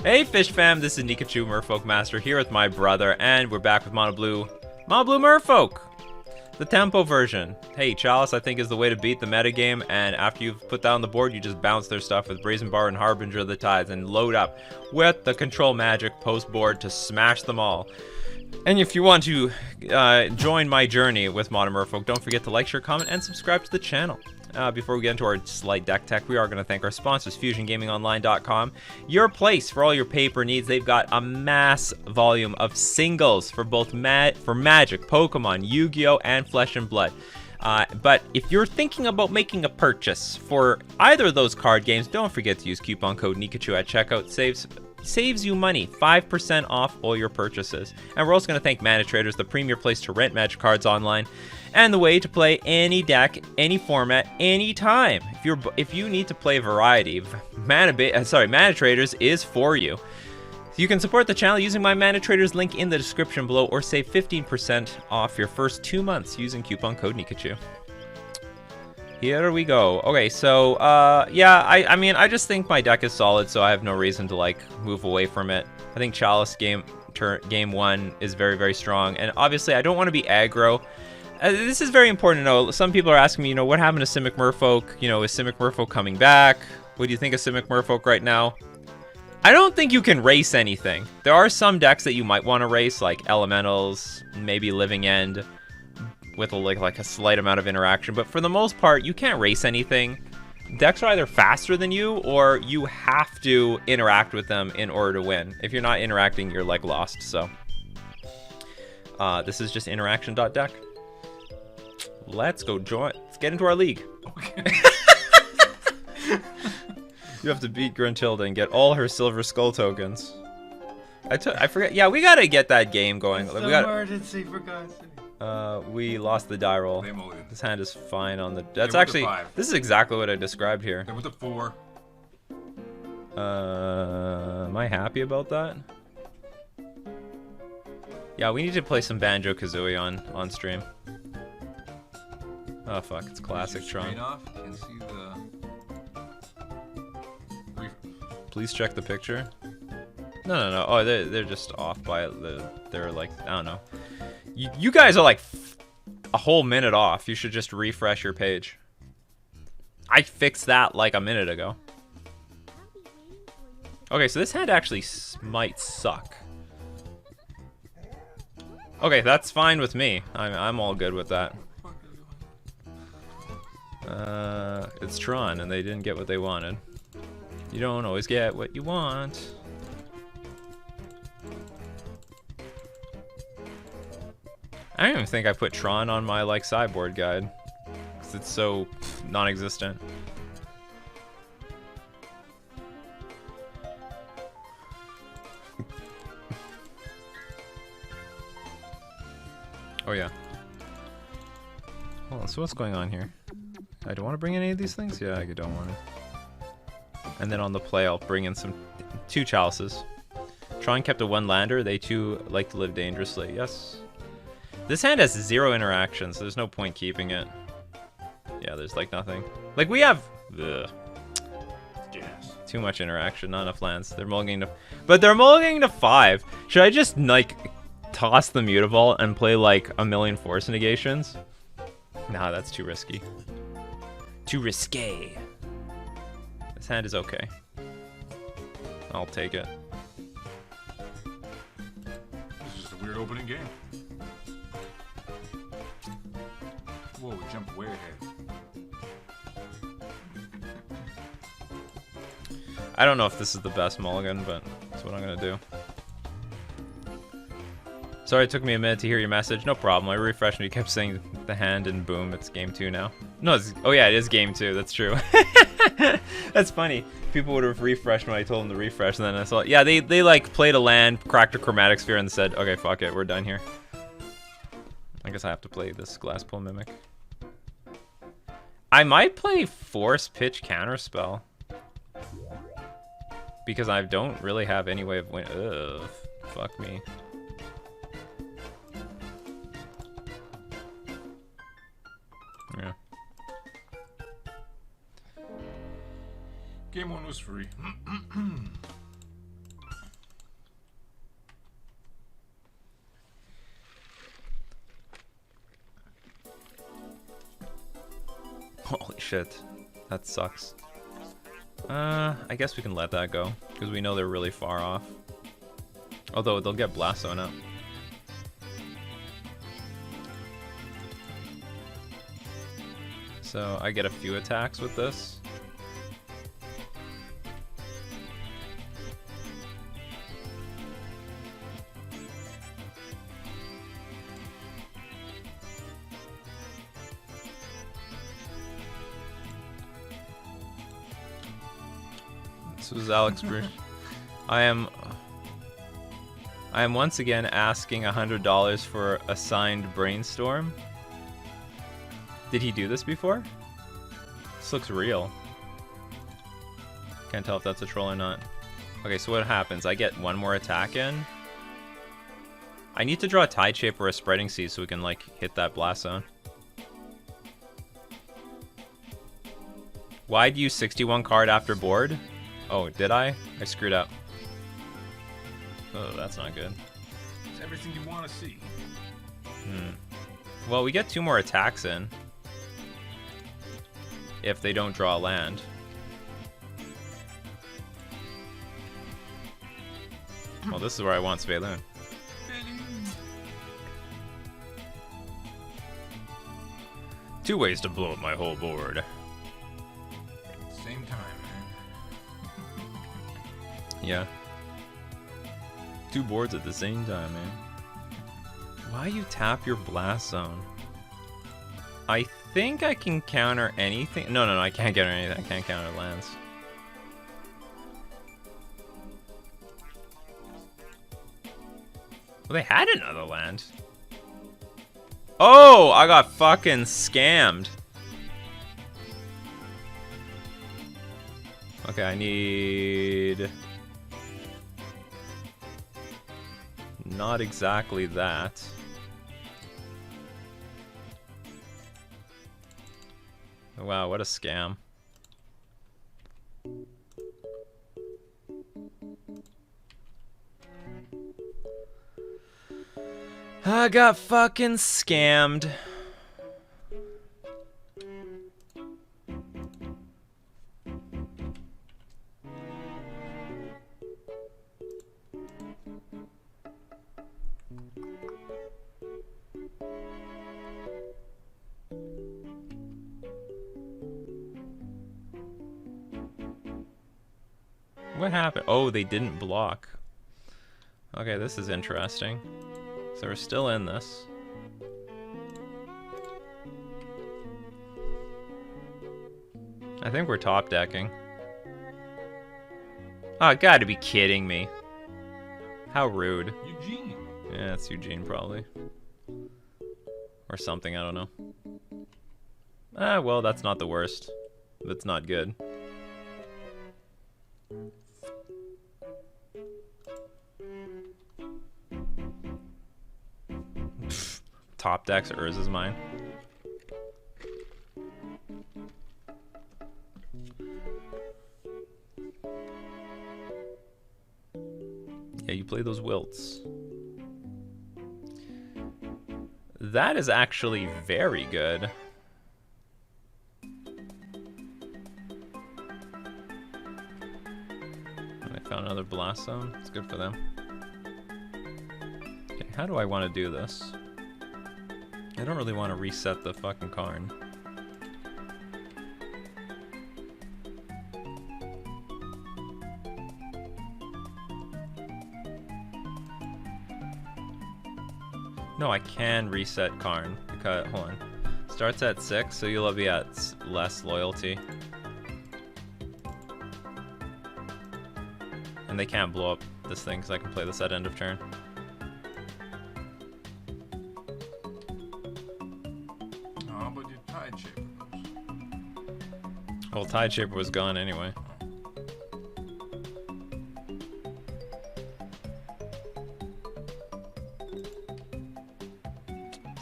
Hey Fish fam, this is Nikachu Merfolk Master here with my brother, and we're back with Mono Blue Merfolk, the tempo version. Hey, Chalice I think is the way to beat the metagame, and after you've put down the board, you just bounce their stuff with Brazen Bar and Harbinger of the Tides and load up with the control magic post board to smash them all. And if you want to join my journey with Modern Merfolk, don't forget to like, share, comment, and subscribe to the channel. Before we get into our slight deck tech, we are going to thank our sponsors, FusionGamingOnline.com. Your place for all your paper needs. They've got a mass volume of singles for both Magic, Pokemon, Yu-Gi-Oh, and Flesh and Blood. But if you're thinking about making a purchase for either of those card games, don't forget to use coupon code Nikachu at checkout. Saves you money, 5% off all your purchases. And we're also going to thank Mana Traders, the premier place to rent Magic cards online, and the way to play any deck, any format, anytime. If you need to play variety, Mana Traders is for you. You can support the channel using my Mana Traders link in the description below, or save 15% off your first 2 months using coupon code Nikachu. Here we go. Okay, so, yeah, I mean, I just think my deck is solid, so I have no reason to, like, move away from it. I think Chalice game 1 is very, very strong, and obviously I don't want to be aggro. This is very important to know. Some people are asking me, what happened to Simic Merfolk? Is Simic Merfolk coming back? What do you think of Simic Merfolk right now? I don't think you can race anything. There are some decks that you might want to race, like Elementals, maybe Living End, with like a slight amount of interaction, but for the most part, you can't race anything. Decks are either faster than you, or you have to interact with them in order to win. If you're not interacting, you're like lost. So this is just interaction.deck. Let's go join. Let's get into our league. Okay. You have to beat Gruntilda and get all her Silver Skull tokens. I forget. Yeah, we gotta get that game going. It's we an emergency, for God's sake. We lost the die roll. They molded. This hand is fine on the. That's actually. This is exactly what I described here. They went to 4. Am I happy about that? Yeah, we need to play some Banjo Kazooie on stream. Oh fuck! It's classic Tron. Off and see the... Please check the picture. No. Oh, they're just off by it. They're like, I don't know. You guys are like a whole minute off. You should just refresh your page. I fixed that like a minute ago. Okay, so this hand actually might suck. Okay, that's fine with me. I'm all good with that. It's Tron, and they didn't get what they wanted. You don't always get what you want. I don't even think I put Tron on my, like, sideboard guide. Because it's so non-existent. Oh, yeah. Hold on, so what's going on here? I don't want to bring any of these things? Yeah, I don't want to. And then on the play, I'll bring in two Chalices. Tron kept a 1-lander. They too like to live dangerously. Yes. This hand has 0 interaction, so there's no point keeping it. Yeah, there's like nothing. Like we have too much interaction, not enough lands. They're mulliganing to, but they're mulliganing to 5. Should I just like toss the Mutavault and play like a million Force Negations? Nah, that's too risky. Too risque. This hand is okay. I'll take it. This is just a weird opening game. Whoa, we jumped way ahead. I don't know if this is the best mulligan, but that's what I'm gonna do. Sorry it took me a minute to hear your message. No problem. I refreshed and you kept saying the hand and boom, it's game 2 now. No, oh yeah, it is game 2. That's true. That's funny. People would have refreshed when I told them to refresh, and then I saw, yeah, they like played a land, cracked a Chromatic Sphere, and said, okay, fuck it, we're done here. I guess I have to play this Glasspool Mimic. I might play Force Pitch Counterspell. Because I don't really have any way of winning. Ugh, fuck me. Yeah. Game 1 was free. shit. That sucks. I guess we can let that go, because we know they're really far off. Although, they'll get Blast Zone up. So, I get a few attacks with this. This was Alex Bruce. I am once again asking $100 for a signed Brainstorm. Did he do this before? This looks real. Can't tell if that's a troll or not. Okay, so what happens? I get one more attack in. I need to draw a Tide Shape or a Spreading Sea so we can, like, hit that Blast Zone. Why'd you 61 card after board? Oh, did I? I screwed up. Oh, that's not good. It's everything you want to see. Well, we get 2 more attacks in. If they don't draw a land. Well, this is where I want Sveiloon. 2 ways to blow up my whole board. Same time, man. Yeah. 2 boards at the same time, man. Why you tap your Blast Zone? I think I can counter anything. No, I can't counter anything. I can't counter lands. Well, they had another land. Oh, I got fucking scammed. Okay, I need... Not exactly that. Wow, what a scam. I got fucking scammed. What happened? Oh, they didn't block. Okay, this is interesting. So we're still in this. I think we're top decking. Oh, gotta be kidding me. How rude. Eugene. Yeah, it's Eugene probably. Or something, I don't know. Ah, well, that's not the worst. That's not good. Top decks, Urza's mine. Yeah, you play those wilts. That is actually very good. I found another Blast Zone. It's good for them. Okay, how do I want to do this? I don't really want to reset the fucking Karn. No, I can reset Karn. Because, hold on. Starts at 6, so you'll be at less loyalty. And they can't blow up this thing, because I can play this at end of turn. How about your Tide Shaper? Well, Tide Shaper was gone anyway.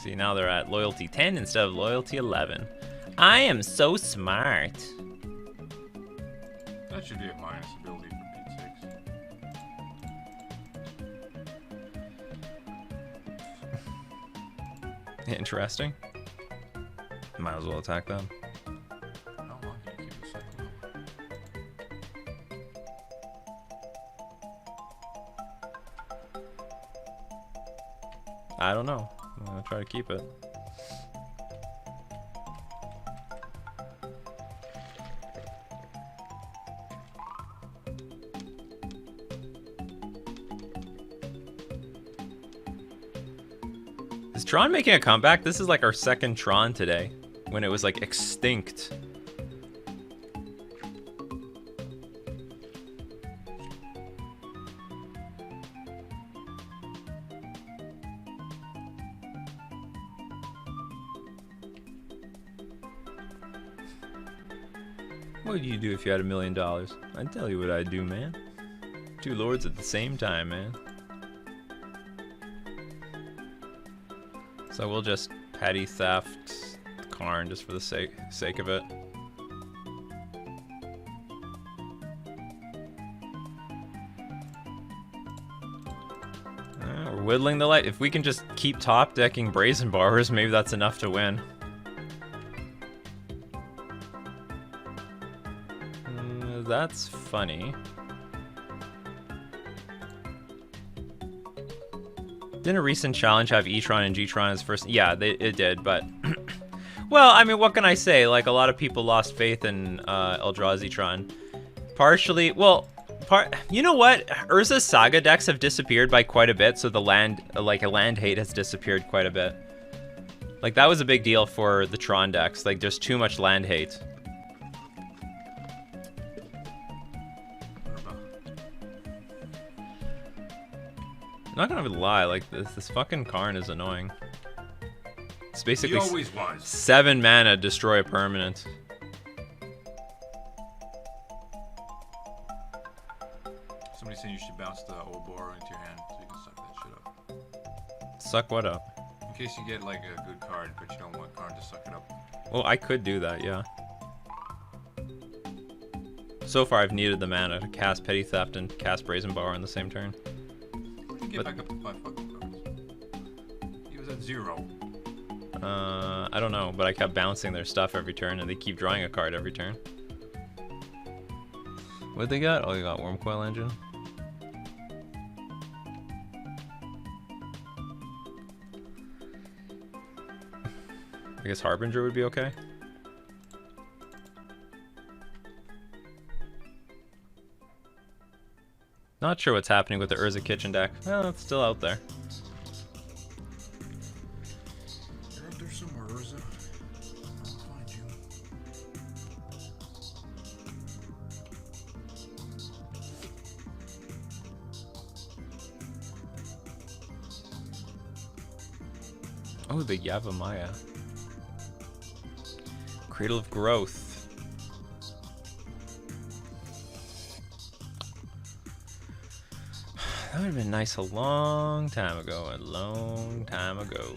See, now they're at loyalty 10 instead of loyalty 11. I am so smart. That should be a minus ability for Pete 6. Interesting. Might as well attack them. I don't know. I'm gonna try to keep it. Is Tron making a comeback? This is like our second Tron today, when it was like extinct. What would you do if you had $1 million? I'd tell you what I'd do, man. 2 lords at the same time, man. So we'll just petty theft Karn just for the sake of it. We're whittling the light. If we can just keep top decking Brazen Borrowers, maybe that's enough to win. That's funny. Didn't a recent challenge have E-Tron and G-Tron as first? Yeah, it did, but... well, I mean, what can I say? Like, a lot of people lost faith in Eldrazi-Tron. Partially... Well, you know what? Urza's Saga decks have disappeared by quite a bit, so the land... Like, a land hate has disappeared quite a bit. Like, that was a big deal for the Tron decks. Like, there's too much land hate. I'm not gonna lie, like this fucking Karn is annoying. It's basically 7 mana, destroy a permanent. Somebody saying you should bounce the old borrow into your hand so you can suck that shit up. Suck what up? In case you get like a good card, but you don't want Karn to suck it up. Well, I could do that, yeah. So far, I've needed the mana to cast Petty Theft and cast Brazen Borrower on the same turn. Get back up to 5 fucking cards. He was at 0. I don't know, but I kept bouncing their stuff every turn, and they keep drawing a card every turn. What'd they got? Oh, they got Wormcoil Engine. I guess Harbinger would be okay. Not sure what's happening with the Urza Kitchen deck. Well, it's still out there. You're out there somewhere, Urza. I'll find you. Oh, the Yavimaya. Cradle of Growth. That would have been nice a long time ago. A long time ago.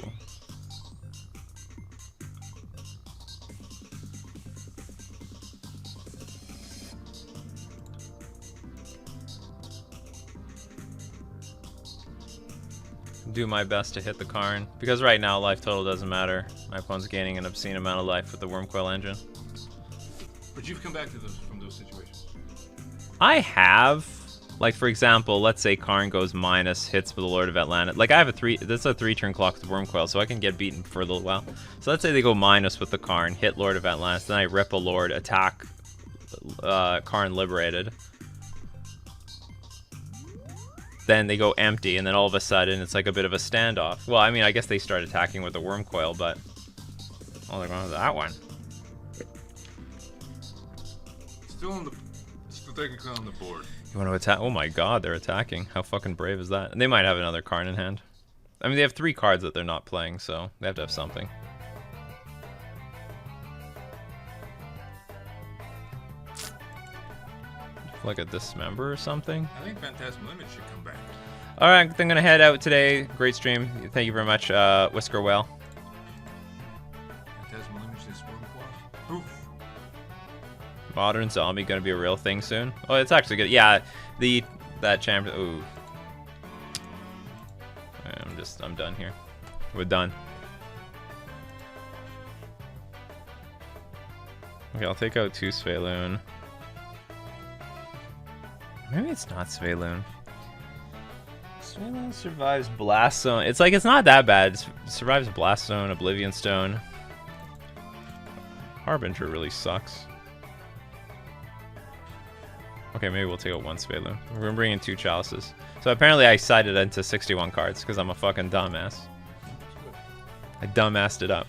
Do my best to hit the Karn, because right now life total doesn't matter. My opponent's gaining an obscene amount of life with the Wormcoil Engine. But you've come back to those from those situations. I have. Like, for example, let's say Karn goes minus, hits for the Lord of Atlantis. Like, I have that's a 3-turn clock with Wormcoil, so I can get beaten for a little while. So let's say they go minus with the Karn, hit Lord of Atlantis, then I rip a Lord, attack Karn liberated. Then they go empty, and then all of a sudden it's like a bit of a standoff. Well, I mean, I guess they start attacking with the Wormcoil, but... Oh, they're going with that one. Still technically on the board. You want to attack? Oh my god, they're attacking. How fucking brave is that? And they might have another Karn in hand. I mean, they have 3 cards that they're not playing, so they have to have something. Like a Dismember or something? I think Phantasmal Limit should come back. Alright, I'm gonna head out today. Great stream. Thank you very much, Whisker Whale. Phantasmal Limit is Wormcoil. Proof. Modern Zombie gonna be a real thing soon? Oh, it's actually good. Yeah, that champion. Ooh. I'm done here. We're done. Okay, I'll take out 2 Svaeloon. Maybe it's not Svaeloon. Survives Blast Zone. It's like, it's not that bad. It survives Blast Zone, Oblivion Stone. Harbinger really sucks. Okay, maybe we'll take out one Spelu. We're gonna bring in 2 Chalices. So apparently I sided into 61 cards because I'm a fucking dumbass. I dumbassed it up.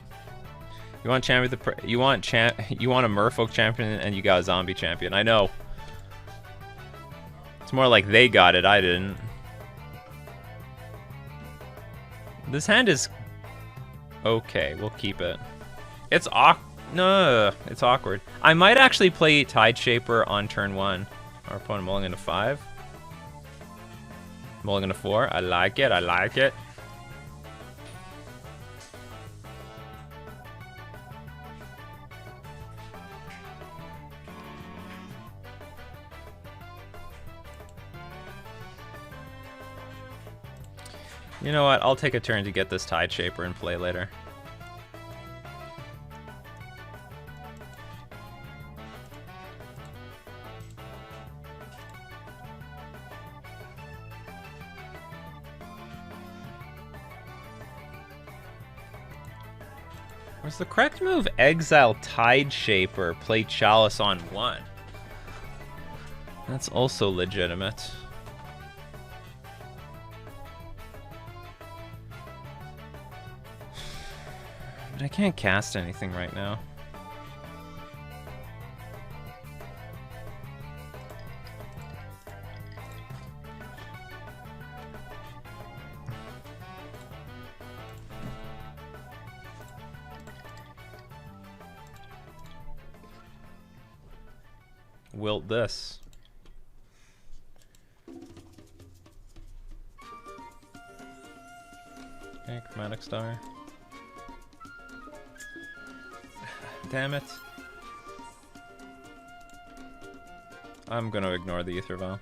You want champion you want a Merfolk champion and you got a zombie champion. I know. It's more like they got it, I didn't. This hand is okay. We'll keep it. It's no, it's awkward. I might actually play Tide Shaper on turn 1. Our opponent mulligan to 5. Mulligan to 4. I like it. I like it. You know what? I'll take a turn to get this Tide Shaper and play later. Was the correct move exile Tide Shaper, play Chalice on 1? That's also legitimate. But I can't cast anything right now. Wilt this. Okay, Chromatic Star. Damn it. I'm gonna ignore the Ether Vial.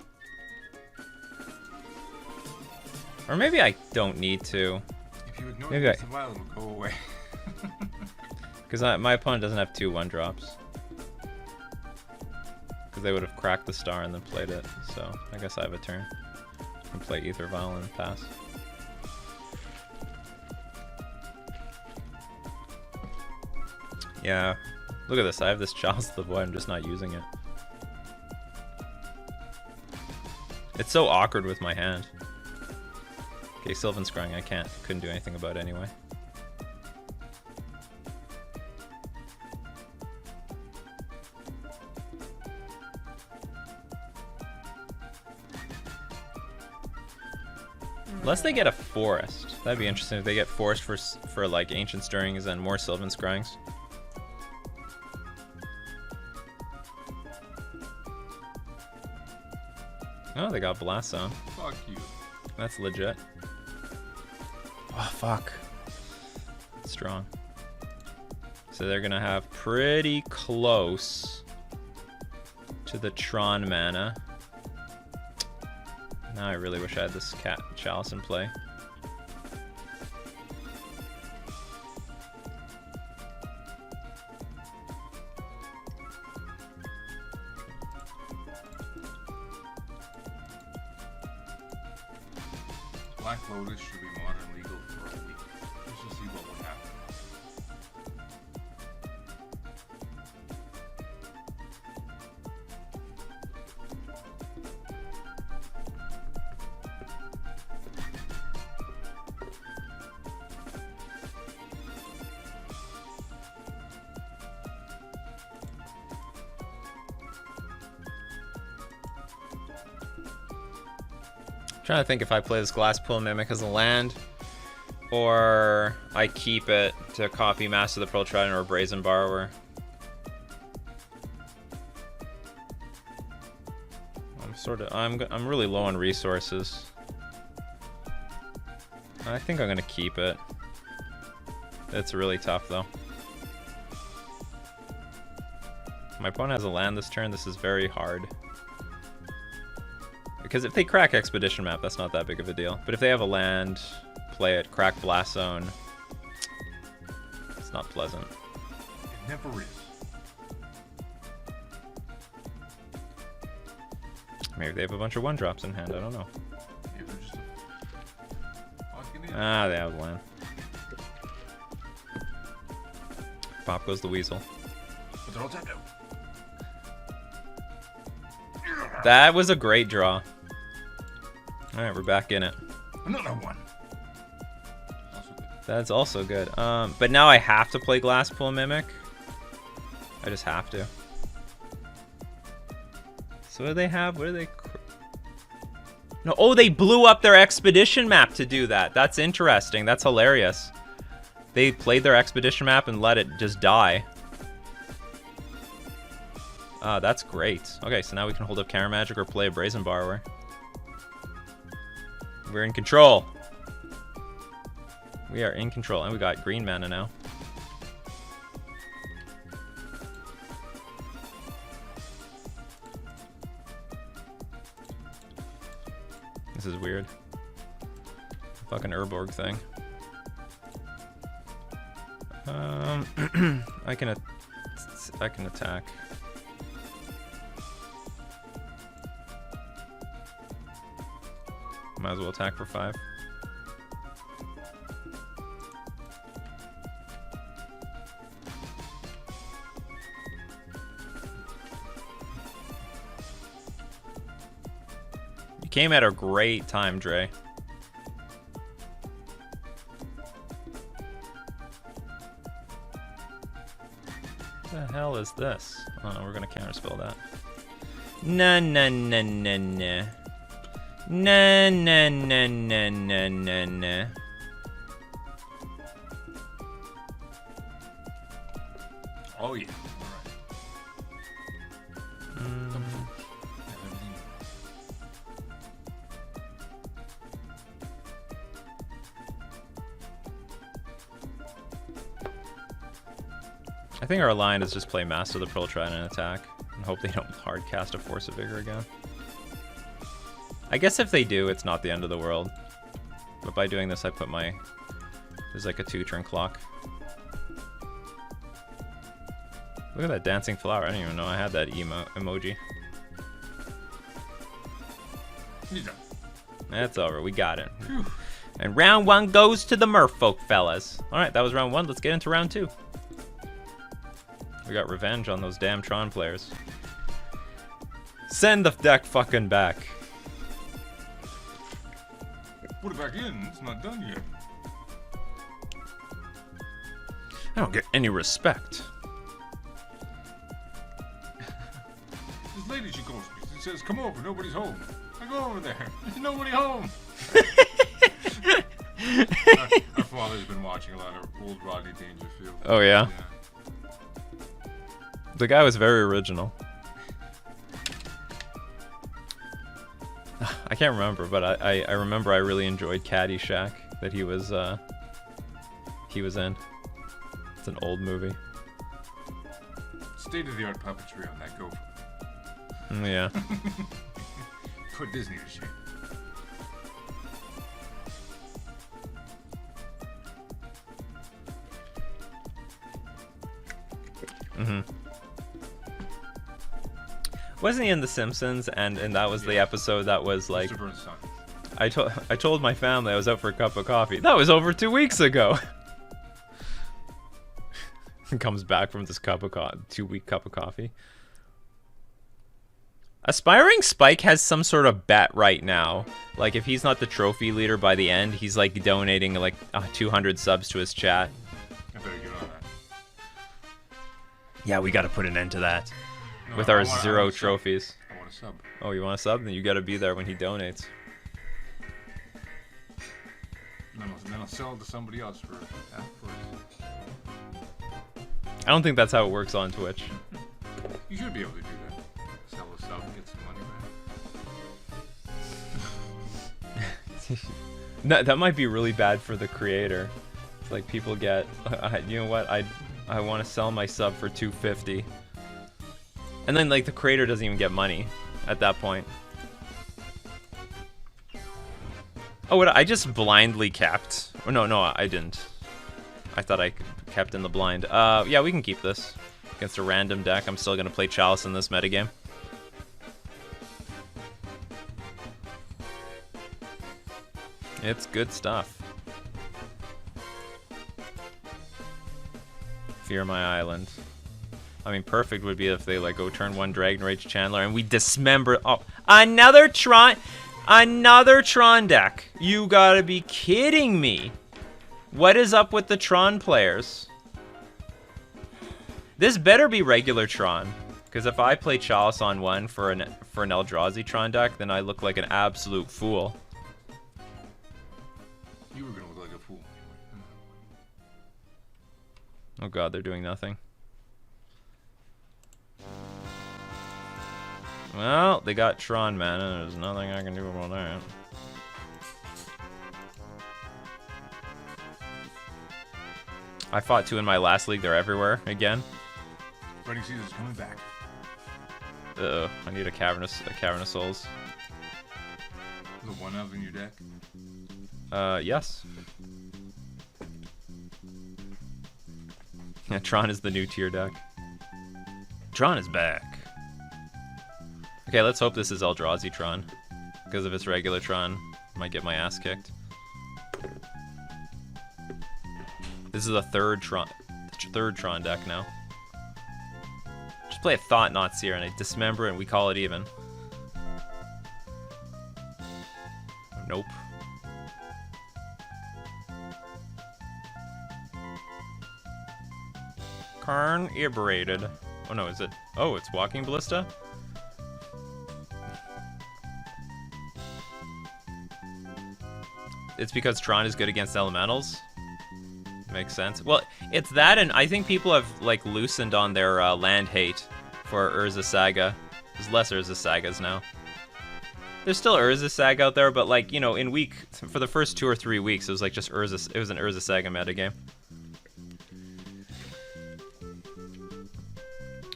Or maybe I don't need to. If you ignore maybe the Ether Vial, it'll go away. Because my opponent doesn't have 2 1-drops. Because they would have cracked the star and then played it. So I guess I have a turn. I can play Ether Vial and pass. Yeah, look at this. I have this Chalice of the Void. I'm just not using it. It's so awkward with my hand. Okay, Sylvan Scrying. I couldn't do anything about it anyway. Unless they get a Forest. That'd be interesting if they get Forest for like Ancient Stirrings and more Sylvan Scryings. Oh, they got Blast Zone. Fuck you. That's legit. Oh, fuck. Strong. So they're gonna have pretty close to the Tron mana. Now I really wish I had this Chalice in play. Black Lotus should be modern legal for a week. Just to see what would happen. Trying to think if I play this Glasspool Mimic as a land, or I keep it to copy Master of the Pearl Trident or Brazen Borrower. I'm really low on resources. I think I'm gonna keep it. It's really tough though. My opponent has a land this turn. This is very hard. Because if they crack Expedition Map, that's not that big of a deal. But if they have a land, play it, crack Blast Zone, it's not pleasant. It never is. Maybe they have a bunch of 1-drops in hand, I don't know. Yeah, they're just Ah, they have land. Pop goes the weasel. But they're all tapped out. That was a great draw. Alright, we're back in it. Another one. Also good. That's also good. But now I have to play Glasspool Mimic. I just have to. So what do they have? What do they... No, oh, they blew up their expedition map to do that. That's interesting. That's hilarious. They played their expedition map and let it just die. That's great. Okay, so now we can hold up Counter Magic or play a Brazen Borrower. We're in control. We are in control, and we got green mana now. This is weird. Fucking Urborg thing. I can attack. Might as well attack for 5. You came at a great time, Dre. What the hell is this? Oh, no, we're gonna counterspell that. Nah, nah, nah, nah, nah. Nah, nah, nah, nah, nah, nah, nah. Oh yeah. Alright. I think our line is just play Master the Pearl Trident and attack, and hope they don't hard cast a Force of Vigor again. I guess if they do, it's not the end of the world. But by doing this, I put my... There's like a 2-turn clock. Look at that dancing flower. I didn't even know I had that emoji. He's done. That's over. We got it. Whew. And round 1 goes to the Merfolk, fellas. Alright, that was round 1. Let's get into round 2. We got revenge on those damn Tron players. Send the deck fucking back. Put it back in. It's not done yet. I don't get any respect. This lady, she goes to me. She says, come over. Nobody's home. I go over there. There's nobody home. Our father's been watching a lot of old Rodney Dangerfield. Oh, yeah? The guy was very original. I can't remember, but I remember I really enjoyed Caddyshack that he was in. It's an old movie. State-of-the-art puppetry on that gopher. Yeah. Put Disney to shame. Mm-hmm. Wasn't he in The Simpsons? And that was the episode that was like... Mr. Burns' son. I told my family I was out for a cup of coffee. That was over 2 weeks ago. Comes back from this 2-week cup of coffee. Aspiring Spike has some sort of bet right now. Like, if he's not the trophy leader by the end, he's like donating like 200 subs to his chat. I better get on that. Yeah, we gotta put an end to that. No, With I our want 0 a sub. trophies. I want a sub. Oh, you want a sub? Then you gotta be there when he donates. Then I'll sell it to somebody else for afterwards. I don't think that's how it works on Twitch. You should be able to do that. Sell a sub and get some money back. That might be really bad for the creator. It's like people get, you know what? I want to sell my sub for $250, and then like the creator doesn't even get money at that point. Oh, what? I just blindly kept. Oh, no, I didn't. I thought I kept in the blind. Yeah, we can keep this against a random deck. I'm still gonna play Chalice in this metagame. It's good stuff. Fear my island. I mean, perfect would be if they like go turn 1 Dragon Rage Chandler and we dismember. Oh, another Tron deck. You gotta be kidding me. What is up with the Tron players? This better be regular Tron, because if I play Chalice on 1 for an Eldrazi Tron deck, then I look like an absolute fool. You were gonna look like a fool. Oh god, they're doing nothing. Well, they got Tron mana. There's nothing I can do about that. I fought 2 in my last league. They're everywhere again. Fighting Season's coming back. I need a Cavern of Souls. The 1-of in your deck? Yes. Yeah, Tron is the new tier deck. Tron is back. Okay, let's hope this is Eldrazi Tron. Because if it's regular Tron, I might get my ass kicked. This is a third Tron deck now. Just play a Thought Knot Seer and I dismember it and we call it even. Nope. Karn Iberated. Oh no, is it? Oh, it's Walking Ballista? It's because Tron is good against elementals? Makes sense. Well, it's that, and I think people have, like, loosened on their land hate for Urza Saga. There's less Urza Sagas now. There's still Urza Saga out there, but, like, you know, for the first 2 or 3 weeks, it was, like, just it was an Urza Saga metagame.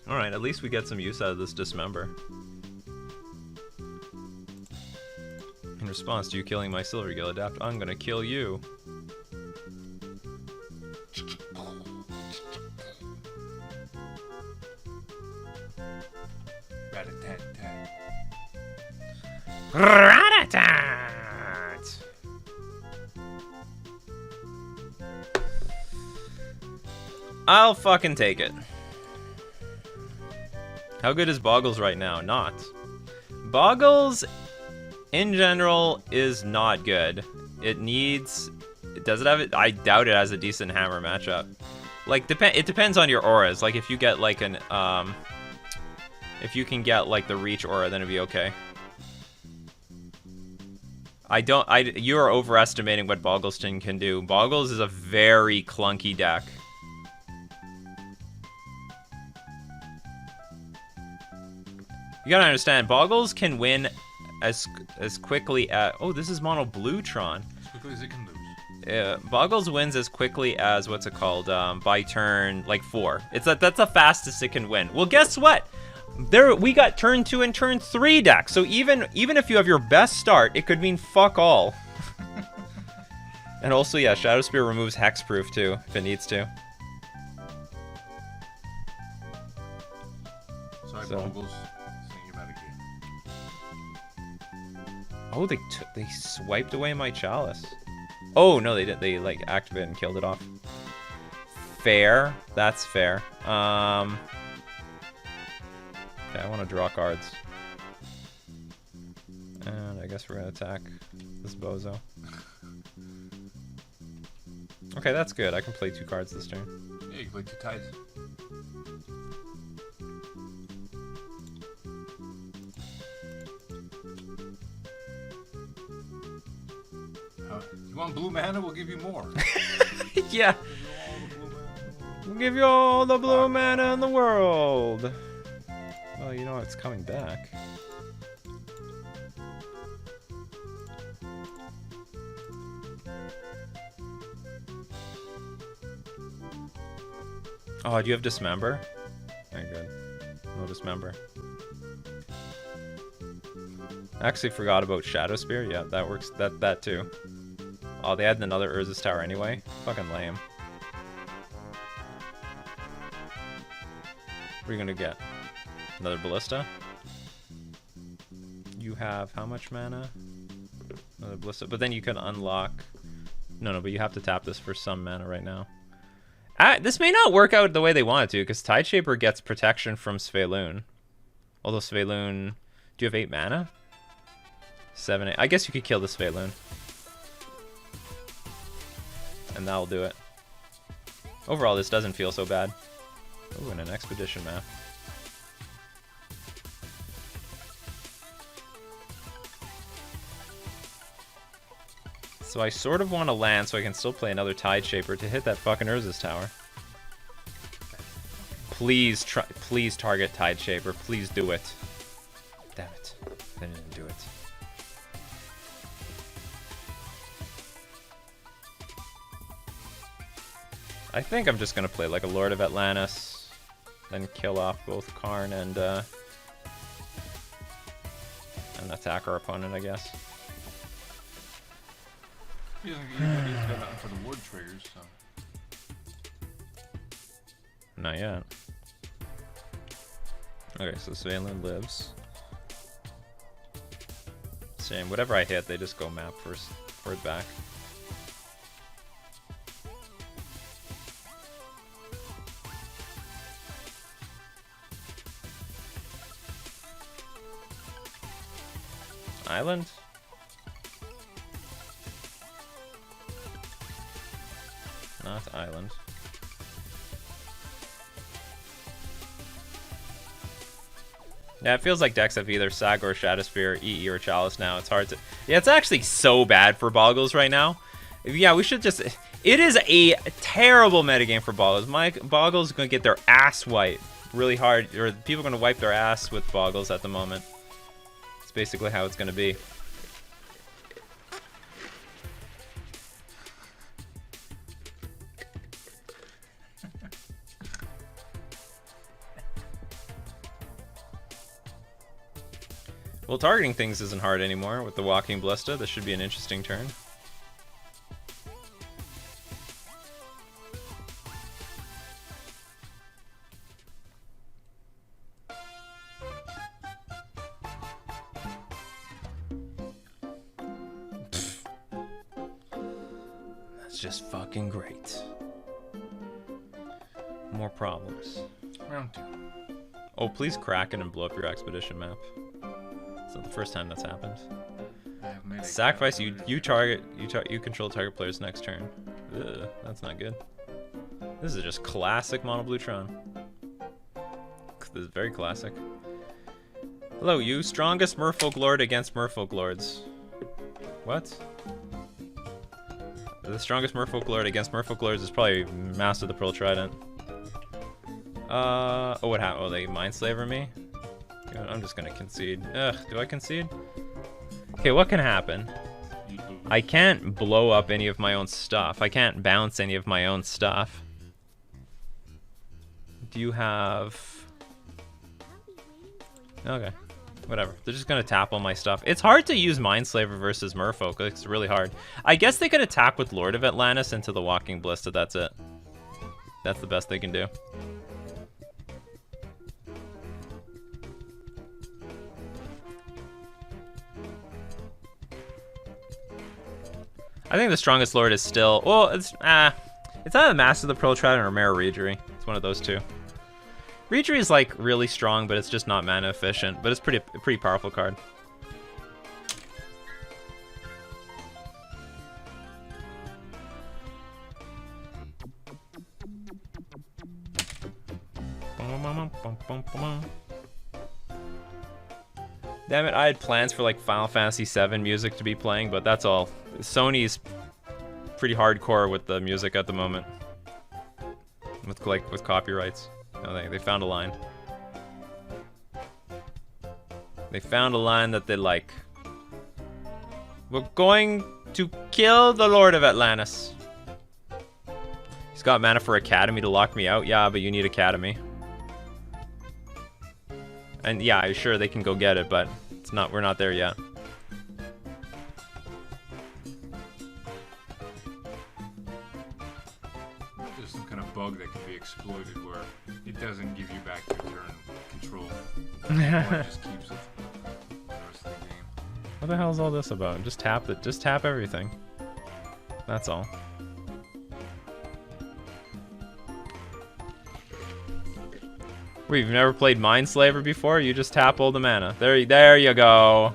Alright, at least we get some use out of this Dismember. In response to you killing my Silvergill Adapt, I'm gonna kill you. Rat-a-tat-tat. Rat-a-tat! I'll fucking take it. How good is Boggles right now? Not. Boggles, in general, is not good. Does it have it? I doubt it has a decent hammer matchup. Like, it depends on your auras. Like, if you get, like, if you can get, like, the Reach aura, then it'd be okay. You are overestimating what Boggleston can do. Boggles is a very clunky deck. You gotta understand, Boggles can win as quickly as... Oh, this is Mono Blue Tron. As quickly as it can lose. Boggles wins as quickly as, what's it called, by turn, like, 4. That's the fastest it can win. Well, guess what? We got turn 2 and turn 3 decks, so even if you have your best start, it could mean fuck all. And also, yeah, Shadow Spear removes Hexproof, too, if it needs to. Sorry, Boggles. Oh, they swiped away my Chalice. Oh, no, they didn't. They, like, activated and killed it off. Fair. That's fair. Okay, I want to draw cards. And I guess we're going to attack this bozo. Okay, that's good. I can play 2 cards this turn. Yeah, you can play 2 tides. You want blue mana? We'll give you more. Yeah. We'll give you all the blue mana in the world. Well, you know it's coming back. Oh, do you have Dismember? Very good. No Dismember. I actually forgot about Shadow Spear. Yeah, that works. That too. Oh, they had another Urza's Tower anyway. Fucking lame. What are you gonna get? Another Ballista? You have how much mana? Another Ballista. But then you can unlock... No, but you have to tap this for some mana right now. This may not work out the way they want it to, because Tideshaper gets protection from Svelune. Although Svelune... Do you have 8 mana? 7, 8. I guess you could kill the Svelune. And that'll do it. Overall, this doesn't feel so bad. Ooh, and an expedition map. So I sort of want to land so I can still play another Tideshaper to hit that fucking Urza's Tower. Please target Tideshaper. Please do it. Damn it. They didn't do it. I think I'm just gonna play like a Lord of Atlantis, then kill off both Karn and attack our opponent, I guess. He doesn't get nothing for the wood triggers, so. Not yet. Okay, so Svelune lives. Same, whatever I hit, they just go map first for it back. Island? Not island. Yeah, it feels like decks have either Saga or Shadowspear, EE or Chalice now. It's hard to... Yeah, it's actually so bad for Boggles right now. Yeah, we should just... It is a terrible metagame for Boggles. Boggles is going to get their ass wiped really hard. Or people are going to wipe their ass with Boggles at the moment. It's basically how it's going to be. Well, targeting things isn't hard anymore with the Walking Ballista. This should be an interesting turn. That's just fucking great. More problems. Round 2. Oh, please crack it and blow up your expedition map. It's not the first time that's happened. Sacrifice you control target player's next turn. Ugh, that's not good. This is just classic Mono Blue Tron. This is very classic. Hello, you strongest Merfolk Lord against Merfolk Lords. What? The strongest Merfolk Lord against Merfolk Lords is probably Master of the Pearl Trident. Oh, what happened? Oh, they Mindslaver me? I'm just gonna concede. Ugh, do I concede? Okay, what can happen? I can't blow up any of my own stuff. I can't bounce any of my own stuff. Do you have... Okay, whatever. They're just gonna tap all my stuff. It's hard to use Mindslaver versus Merfolk. It's really hard. I guess they could attack with Lord of Atlantis into the Walking Ballista. That's it. That's the best they can do. I think the strongest Lord is still... Well, it's either Master of the Pearl Trident or Mara Reejery. It's one of those two. Reejery is like really strong, but it's just not mana efficient. But it's a pretty powerful card. Damn it, I had plans for like Final Fantasy VII music to be playing, but that's all. Sony's pretty hardcore with the music at the moment. With copyrights. No, they found a line. They found a line that they like. We're going to kill the Lord of Atlantis. He's got mana for Academy to lock me out. Yeah, but you need Academy. And yeah, sure they can go get it, but it's not. We're not there yet. There's some kind of bug that can be exploited where it doesn't give you back your turn control. It just keeps it the rest of the game. What the hell is all this about? Just tap it. Just tap everything. That's all. We've never played Mindslaver before? You just tap all the mana. There you go.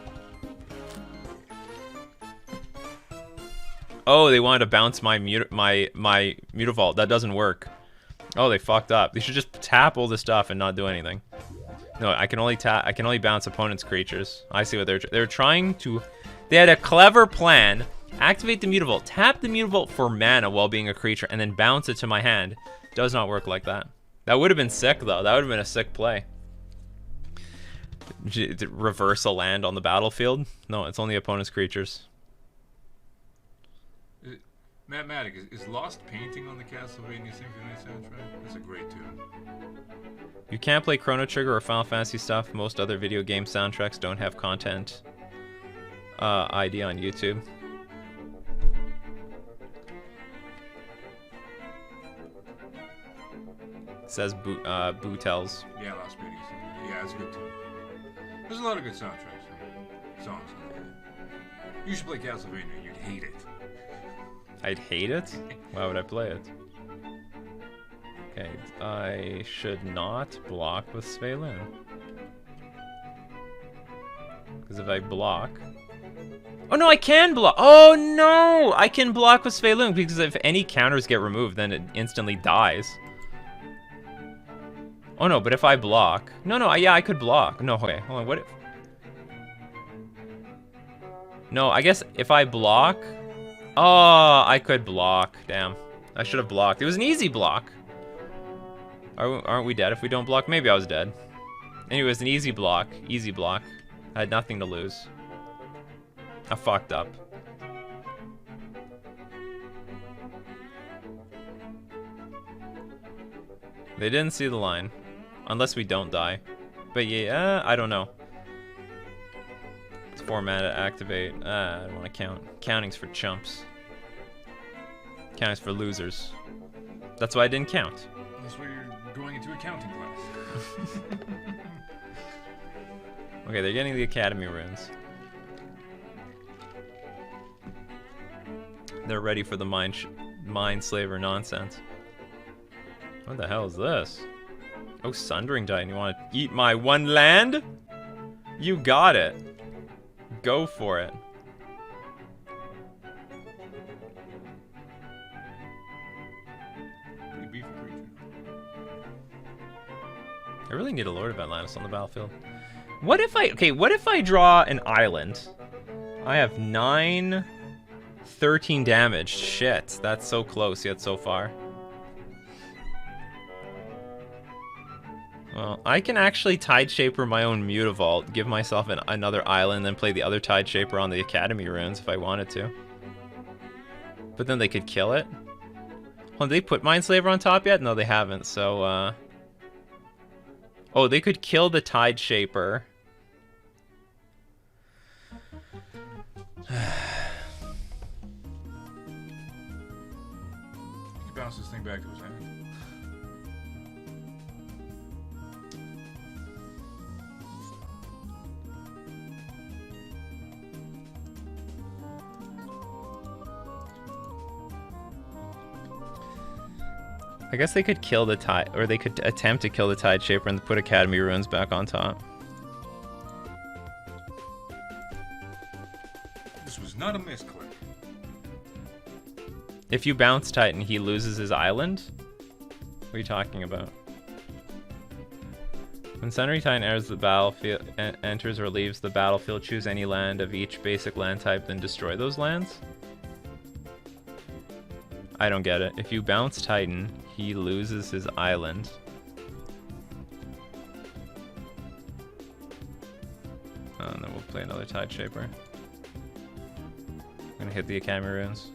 Oh, they wanted to bounce my Mutavault. That doesn't work. Oh, they fucked up. They should just tap all the stuff and not do anything. No, I can only bounce opponents' creatures. I see what they're trying to. They had a clever plan. Activate the Mutavault, tap the Mutavault for mana while being a creature, and then bounce it to my hand. Does not work like that. That would have been sick, though. That would have been a sick play. Reverse a land on the battlefield? No, it's only opponent's creatures. Mathematic, is Lost Painting on the Castlevania Symphony soundtrack? That's a great tune. You can't play Chrono Trigger or Final Fantasy stuff. Most other video game soundtracks don't have content ID on YouTube. It says Boo tells. Yeah, Lost Painting. Yeah, that's good too. There's a lot of good soundtracks, songs. You should play Castlevania. You'd hate it. I'd hate it? Why would I play it? Okay, I should not block with Sveiloon. Because if I block... Oh no, I can block! Oh no! I can block with Sveiloon because if any counters get removed, then it instantly dies. Oh no, but if I block... No, yeah, I could block. No, okay, hold on, what if... No, I guess if I block... Oh, I could block. Damn. I should have blocked. It was an easy block. Aren't we dead if we don't block? Maybe I was dead. Anyway, it was an easy block. Easy block. I had nothing to lose. I fucked up. They didn't see the line. Unless we don't die. But yeah, I don't know. It's 4 mana to activate. I don't want to count. Counting's for chumps. Counting's for losers. That's why I didn't count. That's why you're going into accounting class. Okay, they're getting the Academy runes. They're ready for the Mindslaver nonsense. What the hell is this? Oh, Sundering Titan, you want to eat my one land? You got it. Go for it. Pretty beefy creature. I really need a Lord of Atlantis on the battlefield. What if I draw an island? I have 9, 13 damage. Shit, that's so close yet so far. Well, I can actually Tideshaper my own Mutavault, give myself another island, then play the other Tideshaper on the Academy runes if I wanted to. But then they could kill it. Oh, did they put Mindslaver on top yet? No, they haven't, so, Oh, they could kill the Tideshaper. You bounce this thing back to his hand. I guess they could kill the Tide, or they could attempt to kill the Tideshaper and put Academy runes back on top. This was not a misclick. If you bounce Titan, he loses his island? What are you talking about? When Sundering Titan enters the battlefield, enters or leaves the battlefield, choose any land of each basic land type, then destroy those lands? I don't get it. If you bounce Titan, he loses his island. Oh, and then we'll play another Tideshaper. I'm gonna hit the Academy runes.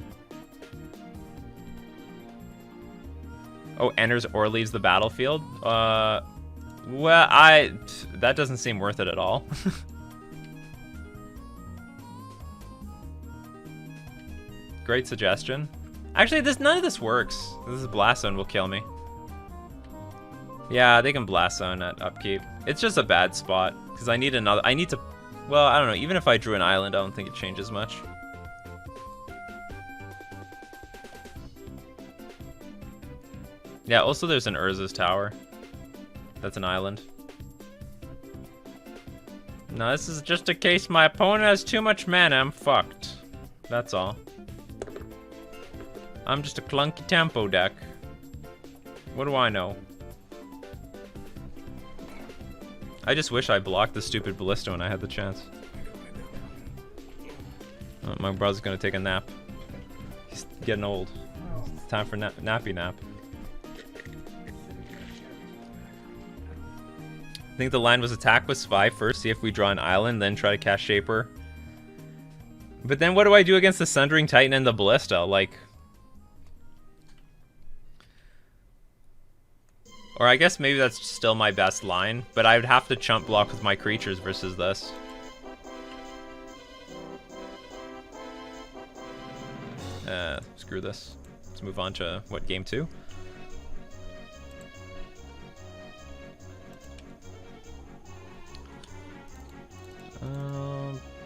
Oh, enters or leaves the battlefield? Well, that doesn't seem worth it at all. Great suggestion. Actually, none of this works. This is Blast Zone will kill me. Yeah, they can Blast Zone at upkeep. It's just a bad spot because I need to. Well, I don't know. Even if I drew an island, I don't think it changes much. Yeah. Also, there's an Urza's Tower. That's an island. No, this is just in case my opponent has too much mana, I'm fucked. That's all. I'm just a clunky tempo deck. What do I know? I just wish I blocked the stupid Ballista when I had the chance. Oh, my brother's gonna take a nap. He's getting old. It's time for nappy nap. I think the line was attack with Spy first, see if we draw an island, then try to cast Shaper. But then what do I do against the Sundering Titan and the Ballista? Like... Or I guess maybe that's still my best line, but I would have to chump block with my creatures versus this. Screw this. Let's move on to, what, game 2?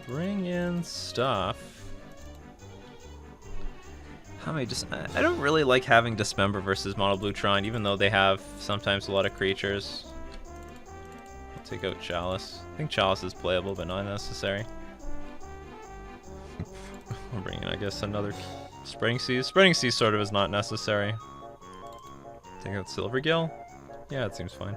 Bring in stuff. How many I don't really like having Dismember versus Mono Blue Tron, even though they have sometimes a lot of creatures. I'll take out Chalice. I think Chalice is playable, but not necessary. I'll bring in, I guess, another Spreading Seas. Spreading Seas sort of is not necessary. Take out Silvergill. Yeah, it seems fine.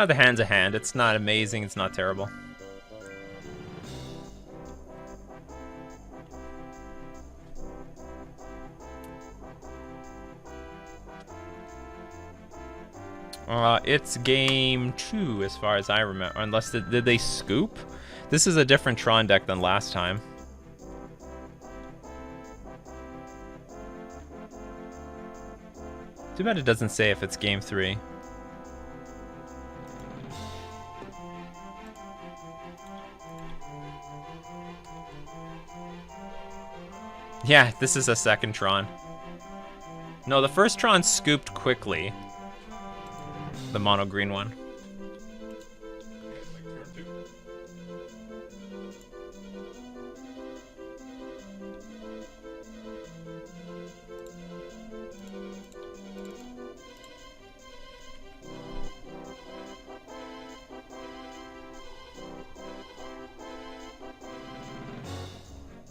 The hand's a hand. It's not amazing. It's not terrible. It's game 2 as far as I remember. Unless, did they scoop? This is a different Tron deck than last time. Too bad it doesn't say if it's game 3. Yeah, this is a second Tron. No, the first Tron scooped quickly. The mono green one.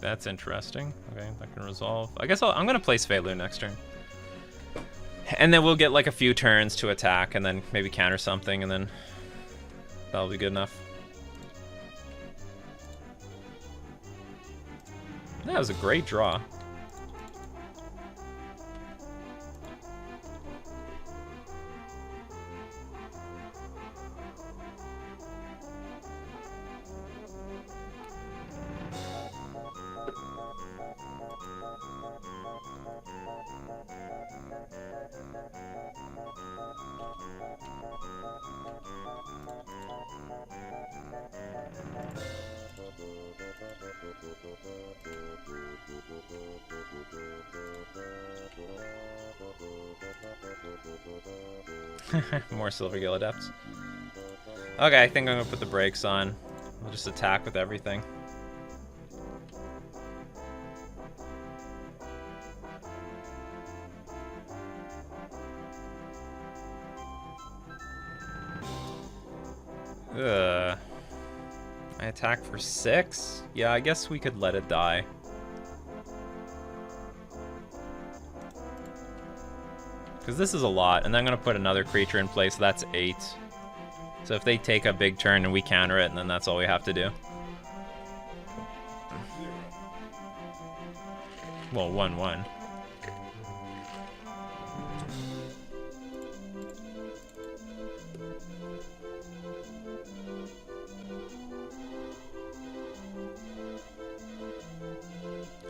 That's interesting. Okay, that can resolve. I guess I'm gonna play Sveilu next turn. And then we'll get like a few turns to attack and then maybe counter something and then that'll be good enough. That was a great draw. More Silvergill Adepts. Okay, I think I'm gonna put the brakes on. We'll just attack with everything. I attack for 6? Yeah, I guess we could let it die. Because this is a lot, and then I'm going to put another creature in place, so that's 8. So if they take a big turn and we counter it, and then that's all we have to do. Well, 1/1.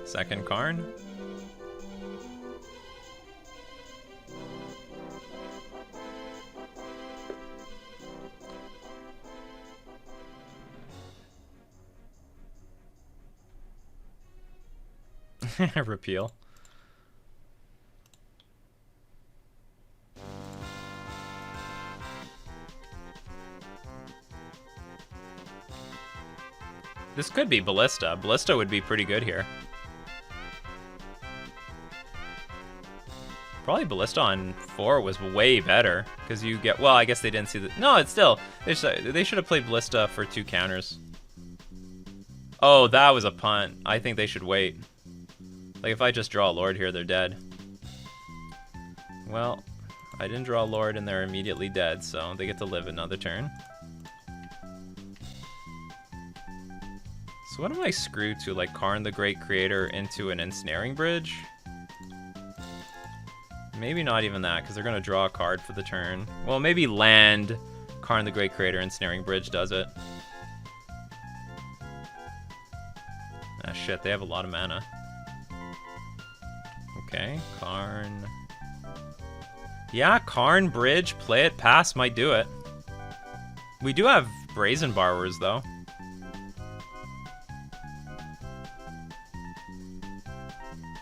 Second Karn. Repeal. This could be Ballista. Ballista would be pretty good here. Probably Ballista on 4 was way better, because you get... Well, I guess they didn't see the... No, it's still... They should have played Ballista for 2 counters. Oh, that was a punt. I think they should wait. Like, if I just draw a Lord here, they're dead. Well, I didn't draw a Lord, and they're immediately dead, so they get to live another turn. So what am I screwed to? Like, Karn the Great Creator into an Ensnaring Bridge? Maybe not even that, because they're going to draw a card for the turn. Well, maybe land Karn the Great Creator Ensnaring Bridge does it. Ah, shit, they have a lot of mana. Okay, Karn. Yeah, Karn Bridge, play it, pass, might do it. We do have Brazen Borrowers, though.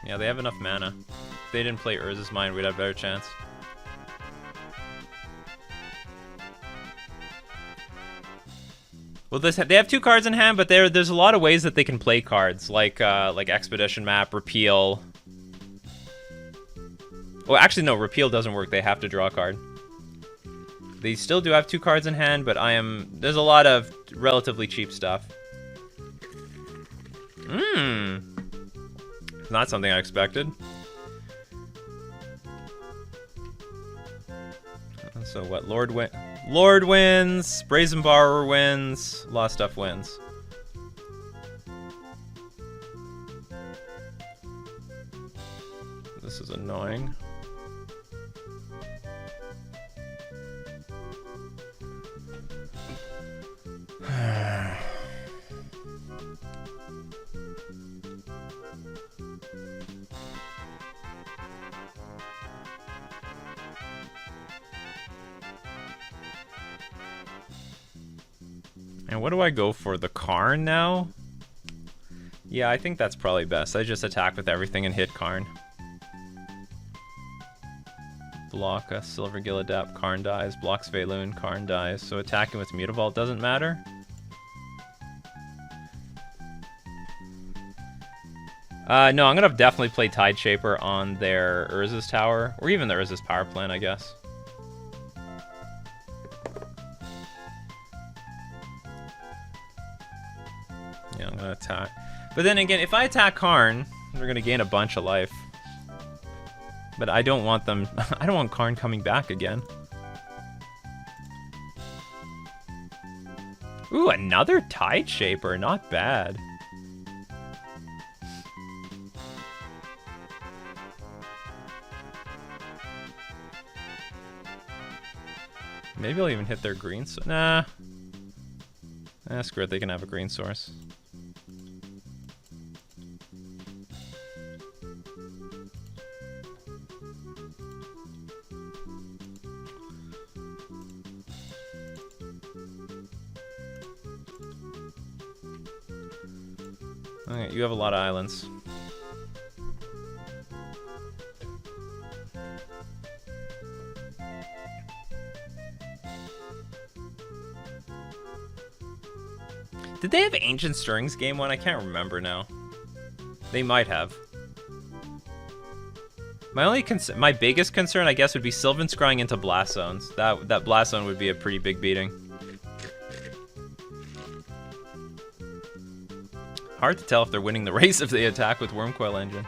Yeah, they have enough mana. If they didn't play Urza's Mine, we'd have a better chance. Well, they have 2 cards in hand, but there's a lot of ways that they can play cards, like Expedition Map, Repeal. Well, actually, no, Repeal doesn't work. They have to draw a card. They still do have 2 cards in hand, but there's a lot of relatively cheap stuff. Not something I expected. So what? Lord wins. Brazen Borrower wins. A lot of stuff wins. This is annoying. And what do I go for? The Karn now? Yeah, I think that's probably best. I just attack with everything and hit Karn. Block a Silvergill Adept, Karn dies. Blocks Veiloon, Karn dies. So attacking with Mutavault doesn't matter. No, I'm gonna definitely play Tide Shaper on their Urza's Tower, or even the Urza's Power Plant, I guess. Yeah, I'm gonna attack. But then again, if I attack Karn, they're gonna gain a bunch of life. But I don't want them... I don't want Karn coming back again. Ooh, another Tide Shaper. Not bad. Maybe I'll even hit their green... Nah. Screw it. They can have a green source. Okay, you have a lot of islands. Did they have Ancient Stirrings game 1? I can't remember now. They might have. My biggest concern, I guess, would be Sylvan Scrying into Blast Zones. That Blast Zone would be a pretty big beating. Hard to tell if they're winning the race if they attack with Wormcoil Engine.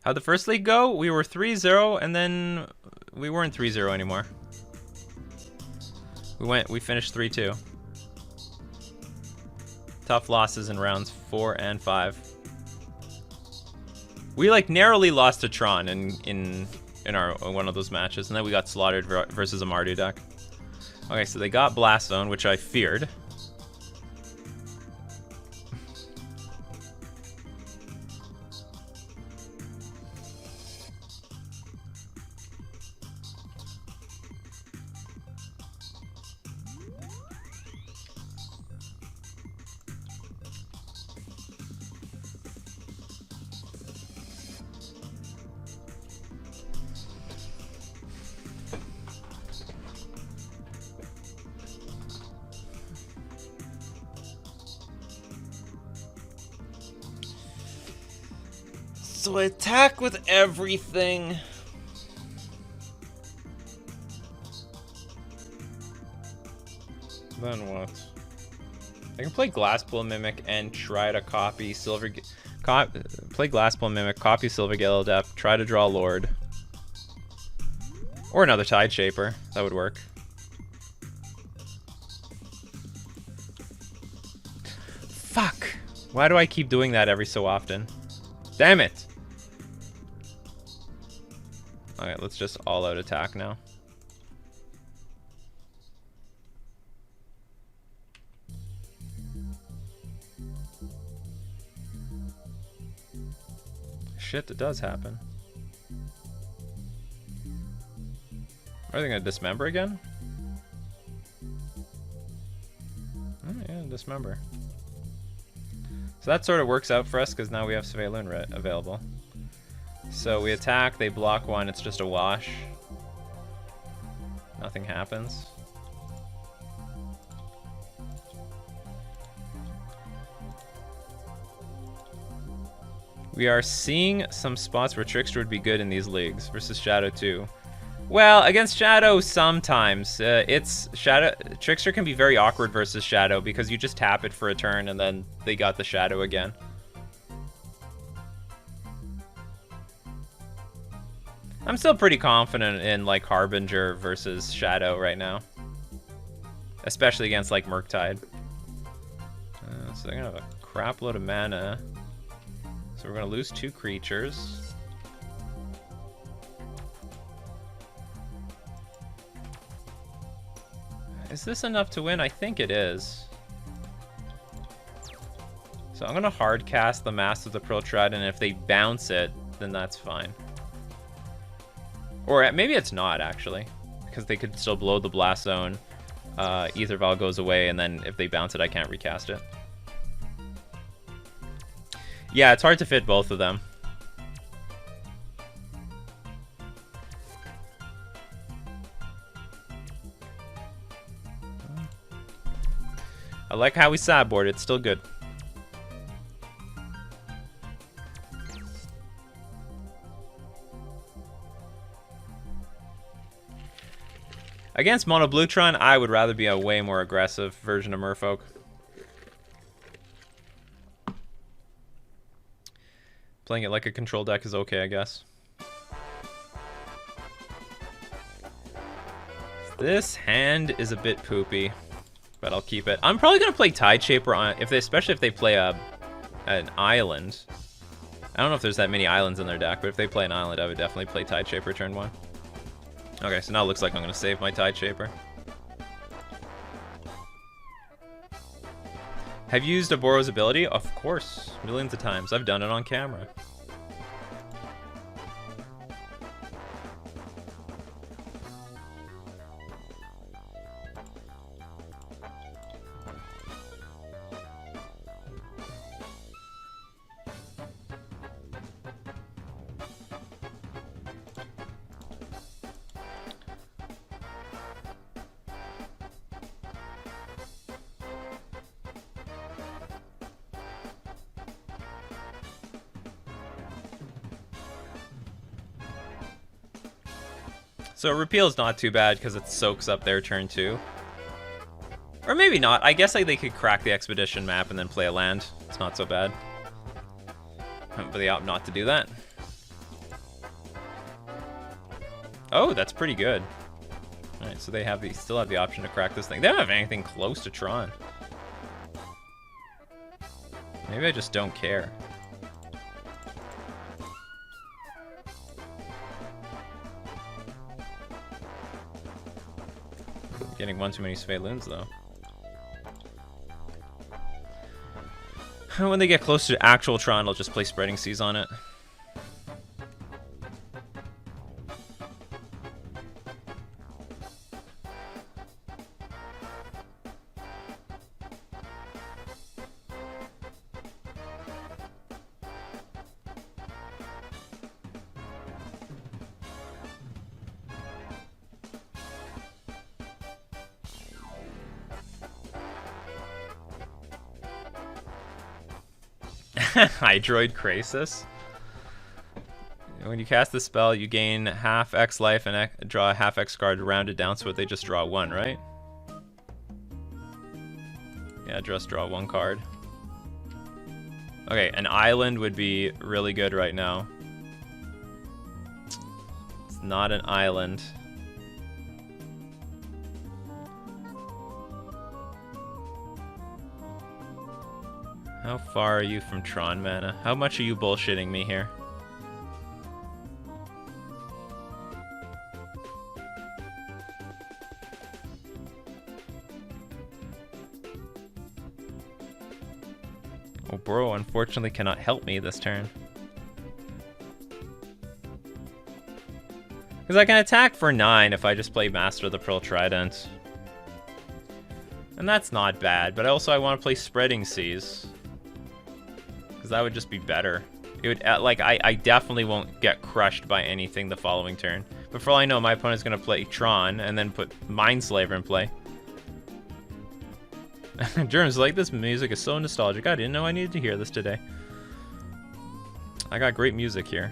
How'd the first league go? We were 3-0, and then we weren't 3-0 anymore. We finished 3-2. Tough losses in rounds 4 and 5. We like narrowly lost to Tron in our one of those matches, and then we got slaughtered versus a Mardu deck. Okay, so they got Blast Zone, which I feared. So I attack with everything. Then what? I can play Glasspool Mimic and try to copy Silver... play Glasspool Mimic, copy Silver Gale Adept, try to draw Lord. Or another Tide Shaper. That would work. Fuck! Why do I keep doing that every so often? Damn it! Alright, let's just all-out attack now. Shit, it does happen. Are they gonna dismember again? Oh yeah, dismember. So that sort of works out for us because now we have Svaelun available. So we attack, they block one, it's just a wash. Nothing happens. We are seeing some spots where Trickster would be good in these leagues versus Shadow 2. Well, against Shadow sometimes. Trickster can be very awkward versus Shadow because you just tap it for a turn and then they got the Shadow again. I'm still pretty confident in like Harbinger versus Shadow right now. Especially against like Murktide. So they're gonna have a crap load of mana. So we're gonna lose 2 creatures. Is this enough to win? I think it is. So I'm gonna hard cast the Master of the Pearl Trident, and if they bounce it, then that's fine. Or maybe it's not, actually. Because they could still blow the Blast Zone. Ether Vial goes away, and then if they bounce it, I can't recast it. Yeah, it's hard to fit both of them. I like how we sideboard, it's still good. Against Mono Bluetron, I would rather be a way more aggressive version of Merfolk. Playing it like a control deck is okay, I guess. This hand is a bit poopy, but I'll keep it. I'm probably gonna play Tide Shaper on especially if they play an island. I don't know if there's that many islands in their deck, but if they play an island, I would definitely play Tide Shaper turn 1. Okay, so now it looks like I'm gonna save my Tide Shaper. Have you used Aboro's ability? Of course, millions of times. I've done it on camera. So Repeal's not too bad because it soaks up their turn 2. Or maybe not. I guess like they could crack the Expedition map and then play a land. It's not so bad. But they opt not to do that. Oh, that's pretty good. Alright, so they have still have the option to crack this thing. They don't have anything close to Tron. Maybe I just don't care. Getting one too many Svaeluns, though. When they get close to actual Tron, I'll just play Spreading Seas on it. Hydroid Krasis? When you cast the spell, you gain half X life and draw a half X card rounded down, so they just draw 1, right? Yeah, just draw 1 card. Okay, an island would be really good right now. It's not an island. How far are you from Tron mana? How much are you bullshitting me here? Oh, bro, unfortunately cannot help me this turn. Because I can attack for 9 if I just play Master of the Pearl Trident. And that's not bad, but also I want to play Spreading Seas. Because that would just be better. It would, like, I definitely won't get crushed by anything the following turn. But for all I know, my opponent's going to play Tron and then put Mindslaver in play. Germs, like, this music is so nostalgic. I didn't know I needed to hear this today. I got great music here.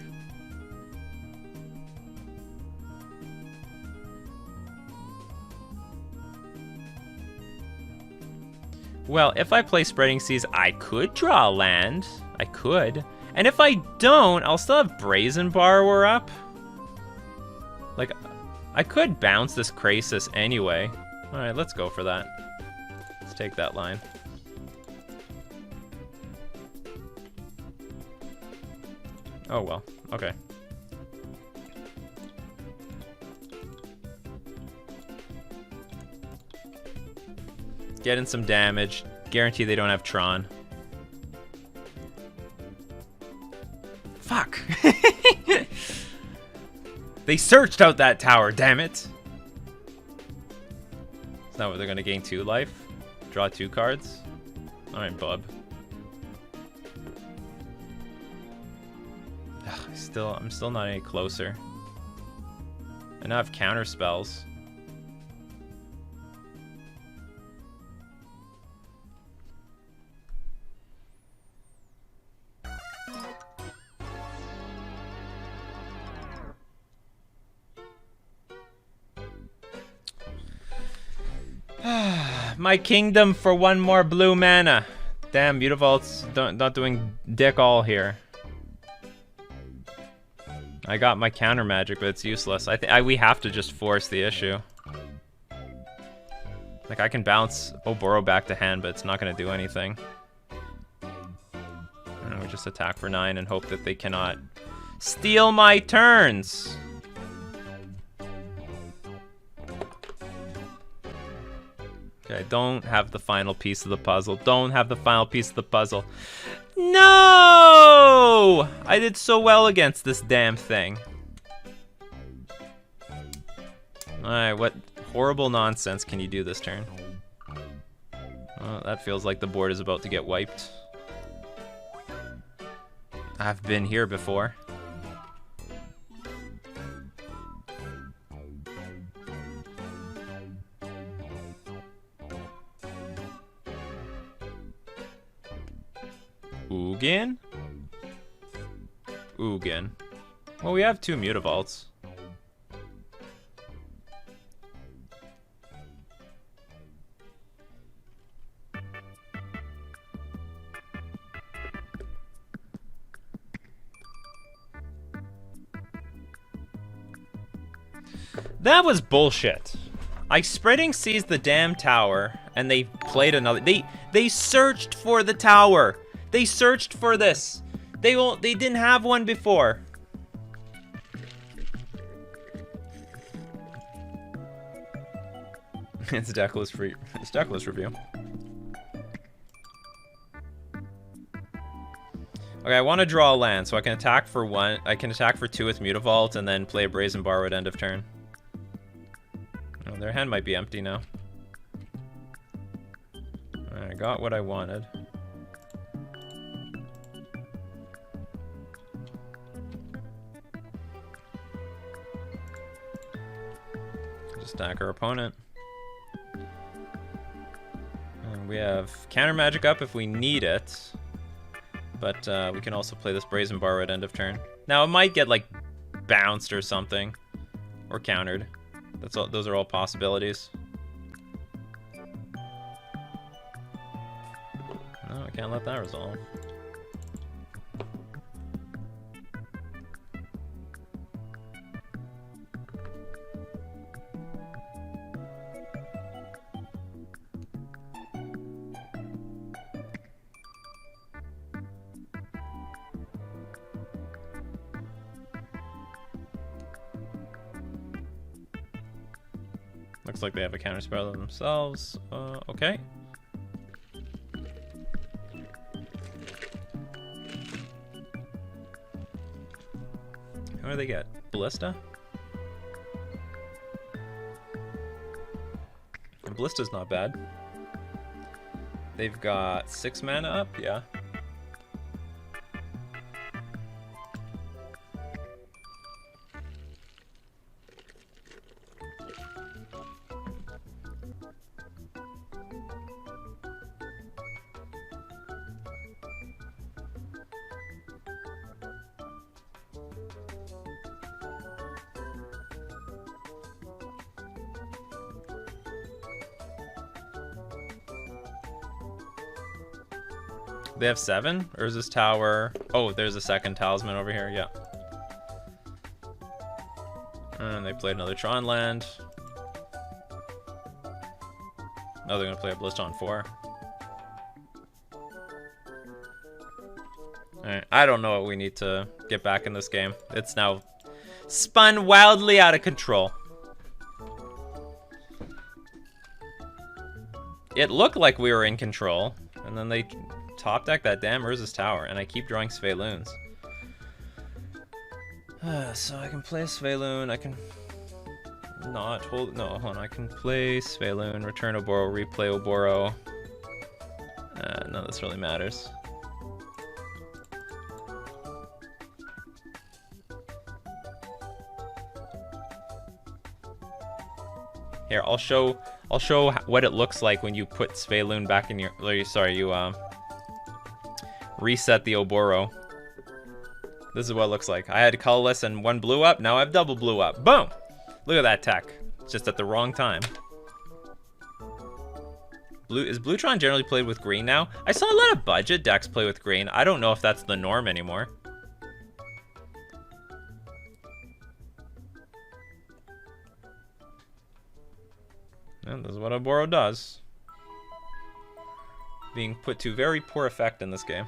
Well, if I play Spreading Seas, I could draw a land. I could. And if I don't, I'll still have Brazen Borrower up. Like, I could bounce this Krasis anyway. Alright, let's go for that. Let's take that line. Oh well, okay. Get in some damage. Guarantee they don't have Tron. Fuck! They searched out that tower, damn it! Is that what they're gonna gain 2 life? Draw 2 cards? Alright, bub. Ugh, I'm still not any closer. And I have counter spells. My kingdom for 1 more blue mana. Damn, Mutavolt's not doing dick all here. I got my counter magic, but it's useless. We have to just force the issue. Like, I can bounce Oboro back to hand, but it's not going to do anything. And we just attack for 9 and hope that they cannot steal my turns. Okay, don't have the final piece of the puzzle. Don't have the final piece of the puzzle. No! I did so well against this damn thing. Alright, what horrible nonsense can you do this turn? Oh, that feels like the board is about to get wiped. I've been here before. Ugin? Ugin. Well, we have 2 Mutavaults. That was bullshit. I Spreading Seas the damn tower, and they played another. They searched for the tower. They searched for this. They didn't have one before. It's deckless free. It's deckless review. Okay, I want to draw a land, so I can attack for 1. I can attack for 2 with Mutavault, and then play a Brazen Borrow at end of turn. Oh, their hand might be empty now. Alright, I got what I wanted. Just attack our opponent. And we have counter magic up if we need it. But we can also play this Brazen Borrow at end of turn. Now it might get like bounced or something. Or countered. That's all, those are all possibilities. No, I can't let that resolve. Looks like they have a counter spell themselves. Okay. What do they get? Ballista? And Ballista's not bad. They've got 6 mana up, yeah. They have 7? Or is this tower... Oh, there's a second talisman over here, yeah. And they played another Tron land. Now they're going to play a Ballista on 4. Alright, I don't know what we need to get back in this game. It's now spun wildly out of control. It looked like we were in control, and then they top deck that damn Urza's Tower, and I keep drawing Sveloons. So I can play Sveloon, I can not hold, no, hold on, I can play Sveloon, return Oboro, replay Oboro. None of this really matters. Here, I'll show what it looks like when you put Sveloon back in your, sorry, you reset the Oboro. This is what it looks like. I had colorless and 1 blue up. Now I have double blue up. Boom! Look at that tech. It's just at the wrong time. Is Bluetron generally played with green now? I saw a lot of budget decks play with green. I don't know if that's the norm anymore. And this is what Oboro does. Being put to very poor effect in this game.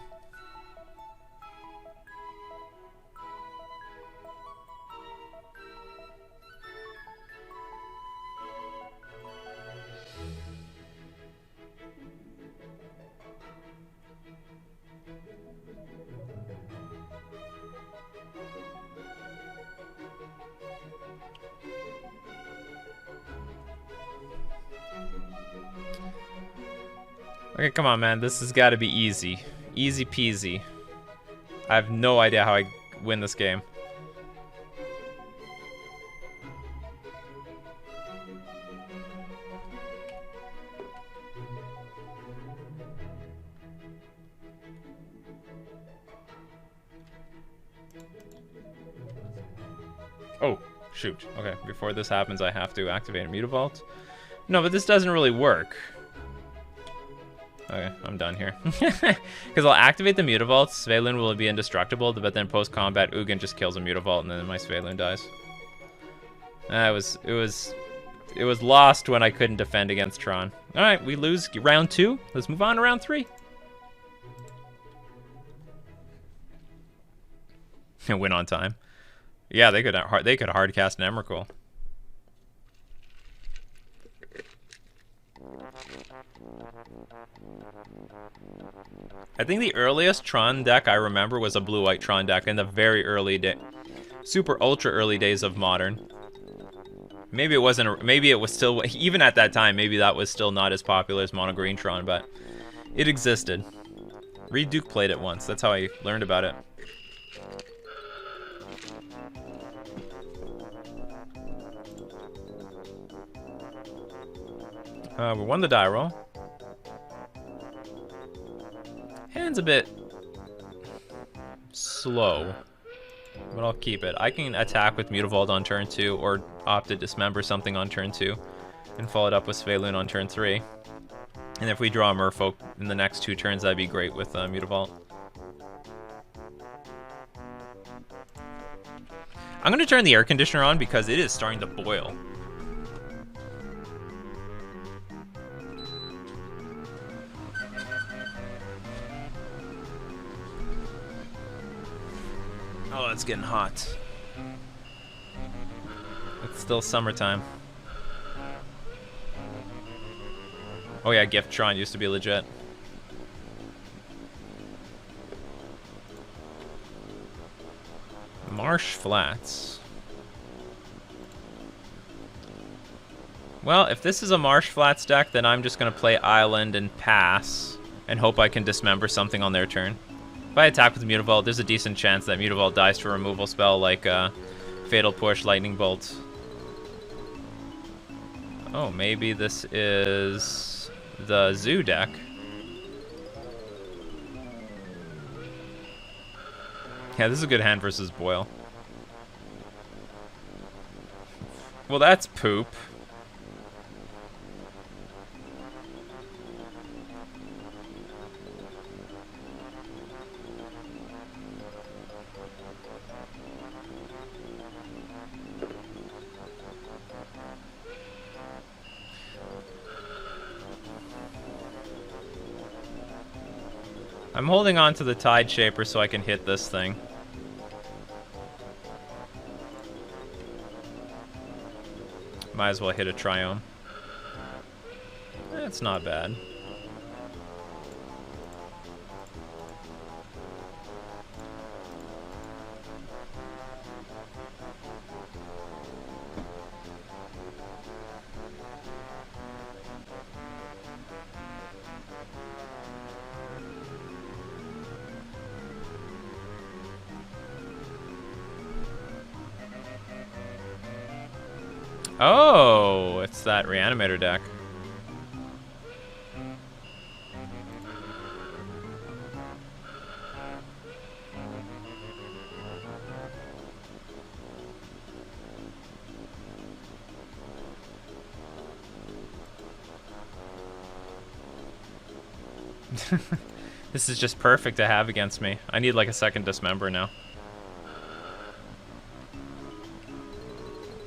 Okay, come on, man. This has got to be easy. Easy peasy. I have no idea how I win this game. Oh, shoot. Okay, before this happens, I have to activate a Mutavault. No, but this doesn't really work. Okay, I'm done here. Because I'll activate the Mutavault, Sveloon will be indestructible, but then post-combat, Ugin just kills a Mutavault, and then my Sveloon dies. It was lost when I couldn't defend against Tron. Alright, we lose round 2. Let's move on to round 3. And win on time. Yeah, they could hard cast an Emrakul. I think the earliest Tron deck I remember was a blue-white Tron deck in the very early day, super ultra early days of Modern. Maybe it wasn't. Maybe it was still, even at that time. Maybe that was still not as popular as Mono Green Tron, but it existed. Reed Duke played it once. That's how I learned about it. We won the die roll. Hand's a bit slow. But I'll keep it. I can attack with Mutavault on turn 2 or opt to dismember something on turn 2 and follow it up with Sveilun on turn 3. And if we draw a Merfolk in the next 2 turns, that'd be great with Mutavault. I'm going to turn the air conditioner on because it is starting to boil. Oh, it's getting hot. It's still summertime. Oh yeah, Gifttron used to be legit. Marsh Flats. Well, if this is a Marsh Flats deck, then I'm just going to play Island and pass and hope I can dismember something on their turn. If I attack with Mutavault, there's a decent chance that Mutavault dies to a removal spell like Fatal Push, Lightning Bolt. Oh, maybe this is the Zoo deck. Yeah, this is a good hand versus Boil. Well, that's poop. I'm holding on to the Tide Shaper so I can hit this thing. Might as well hit a Triome. That's not bad. Oh, it's that Reanimator deck. This is just perfect to have against me. I need like a second Dismember now.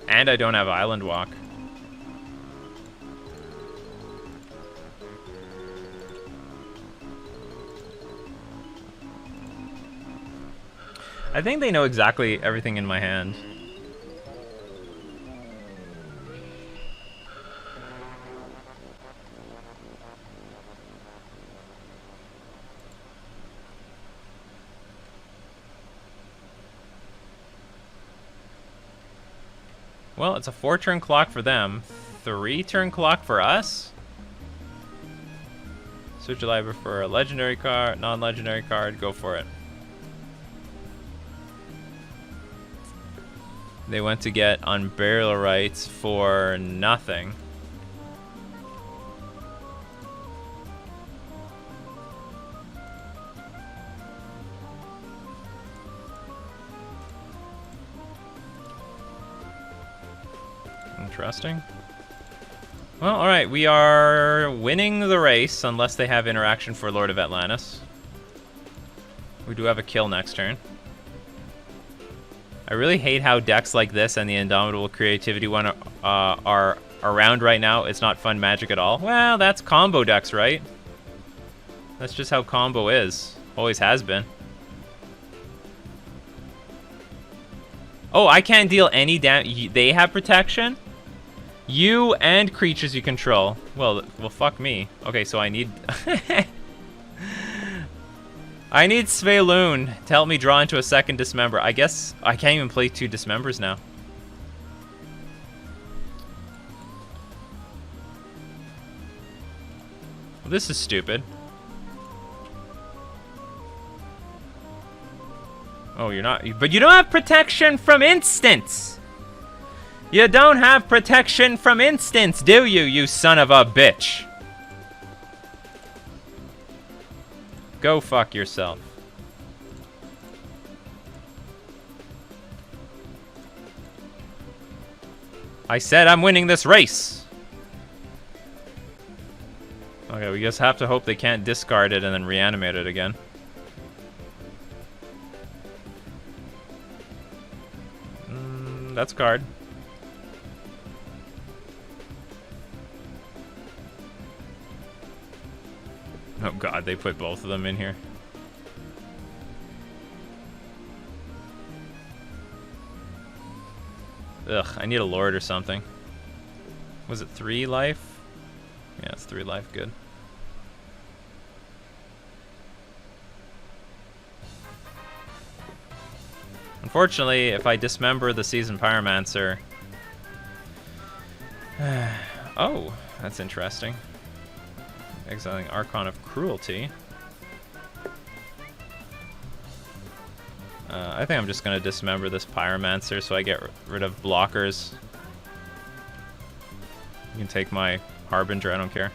And I don't have Island Walk. I think they know exactly everything in my hand. Well, it's a 4-turn clock for them. 3-turn clock for us? Search your library for a legendary card, non-legendary card, go for it. They went to get Unburial Rights for nothing. Interesting. Well, alright, we are winning the race, unless they have interaction for Lord of Atlantis. We do have a kill next turn. I really hate how decks like this and the Indomitable Creativity one are around right now. It's not fun Magic at all. Well, that's combo decks, right? That's just how combo is. Always has been. Oh, I can't deal any damage. They have protection? You and creatures you control. Well, fuck me. Okay, so I need... I need Sveilun to help me draw into a second Dismember. I guess I can't even play 2 Dismembers now. Well, this is stupid. Oh, you're not... But you don't have protection from instants! You don't have protection from instants, do you, you son of a bitch? Go fuck yourself. I said I'm winning this race. Okay, we just have to hope they can't discard it and then reanimate it again. That's card. Oh god, they put both of them in here. Ugh, I need a lord or something. Was it 3 life? Yeah, it's 3 life, good. Unfortunately, if I dismember the Seasoned Pyromancer... oh, that's interesting. Exiling Archon of Cruelty. I think I'm just going to dismember this Pyromancer so I get rid of blockers. You can take my Harbinger, I don't care.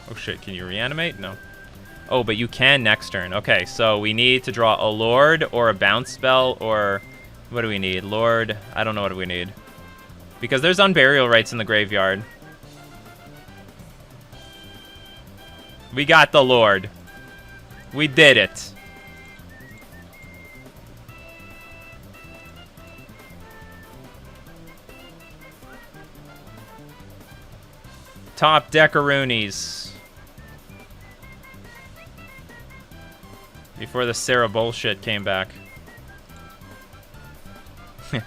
Oh shit, can you reanimate? No. Oh, but you can next turn. Okay, so we need to draw a Lord or a bounce spell or... what do we need? Lord, I don't know what we need. Because there's Unburial Rites in the graveyard. We got the Lord. We did it. Top Deckaroonies. Before the Sarah bullshit came back.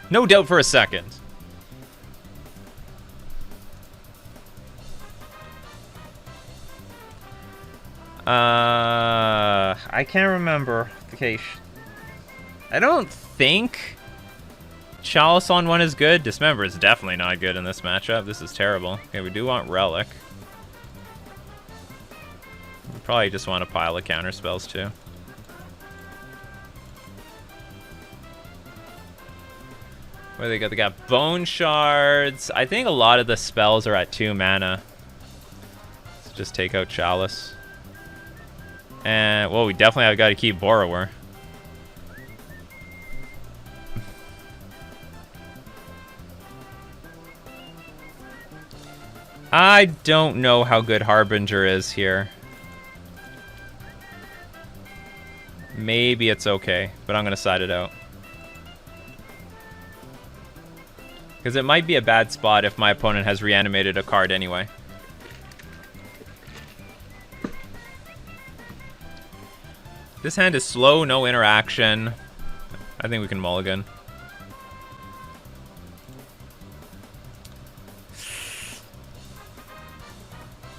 No doubt for a second. I can't remember. Okay, I don't think Chalice on 1 is good. Dismember is definitely not good in this matchup. This is terrible. Okay, we do want Relic. We probably just want a pile of counter spells too. What do they got? They got Bone Shards. I think a lot of the spells are at 2 mana. Let's just take out Chalice. And, well, we definitely have got to keep Borrower. I don't know how good Harbinger is here. Maybe it's okay, but I'm going to side it out. Because it might be a bad spot if my opponent has reanimated a card anyway. This hand is slow, no interaction. I think we can mulligan.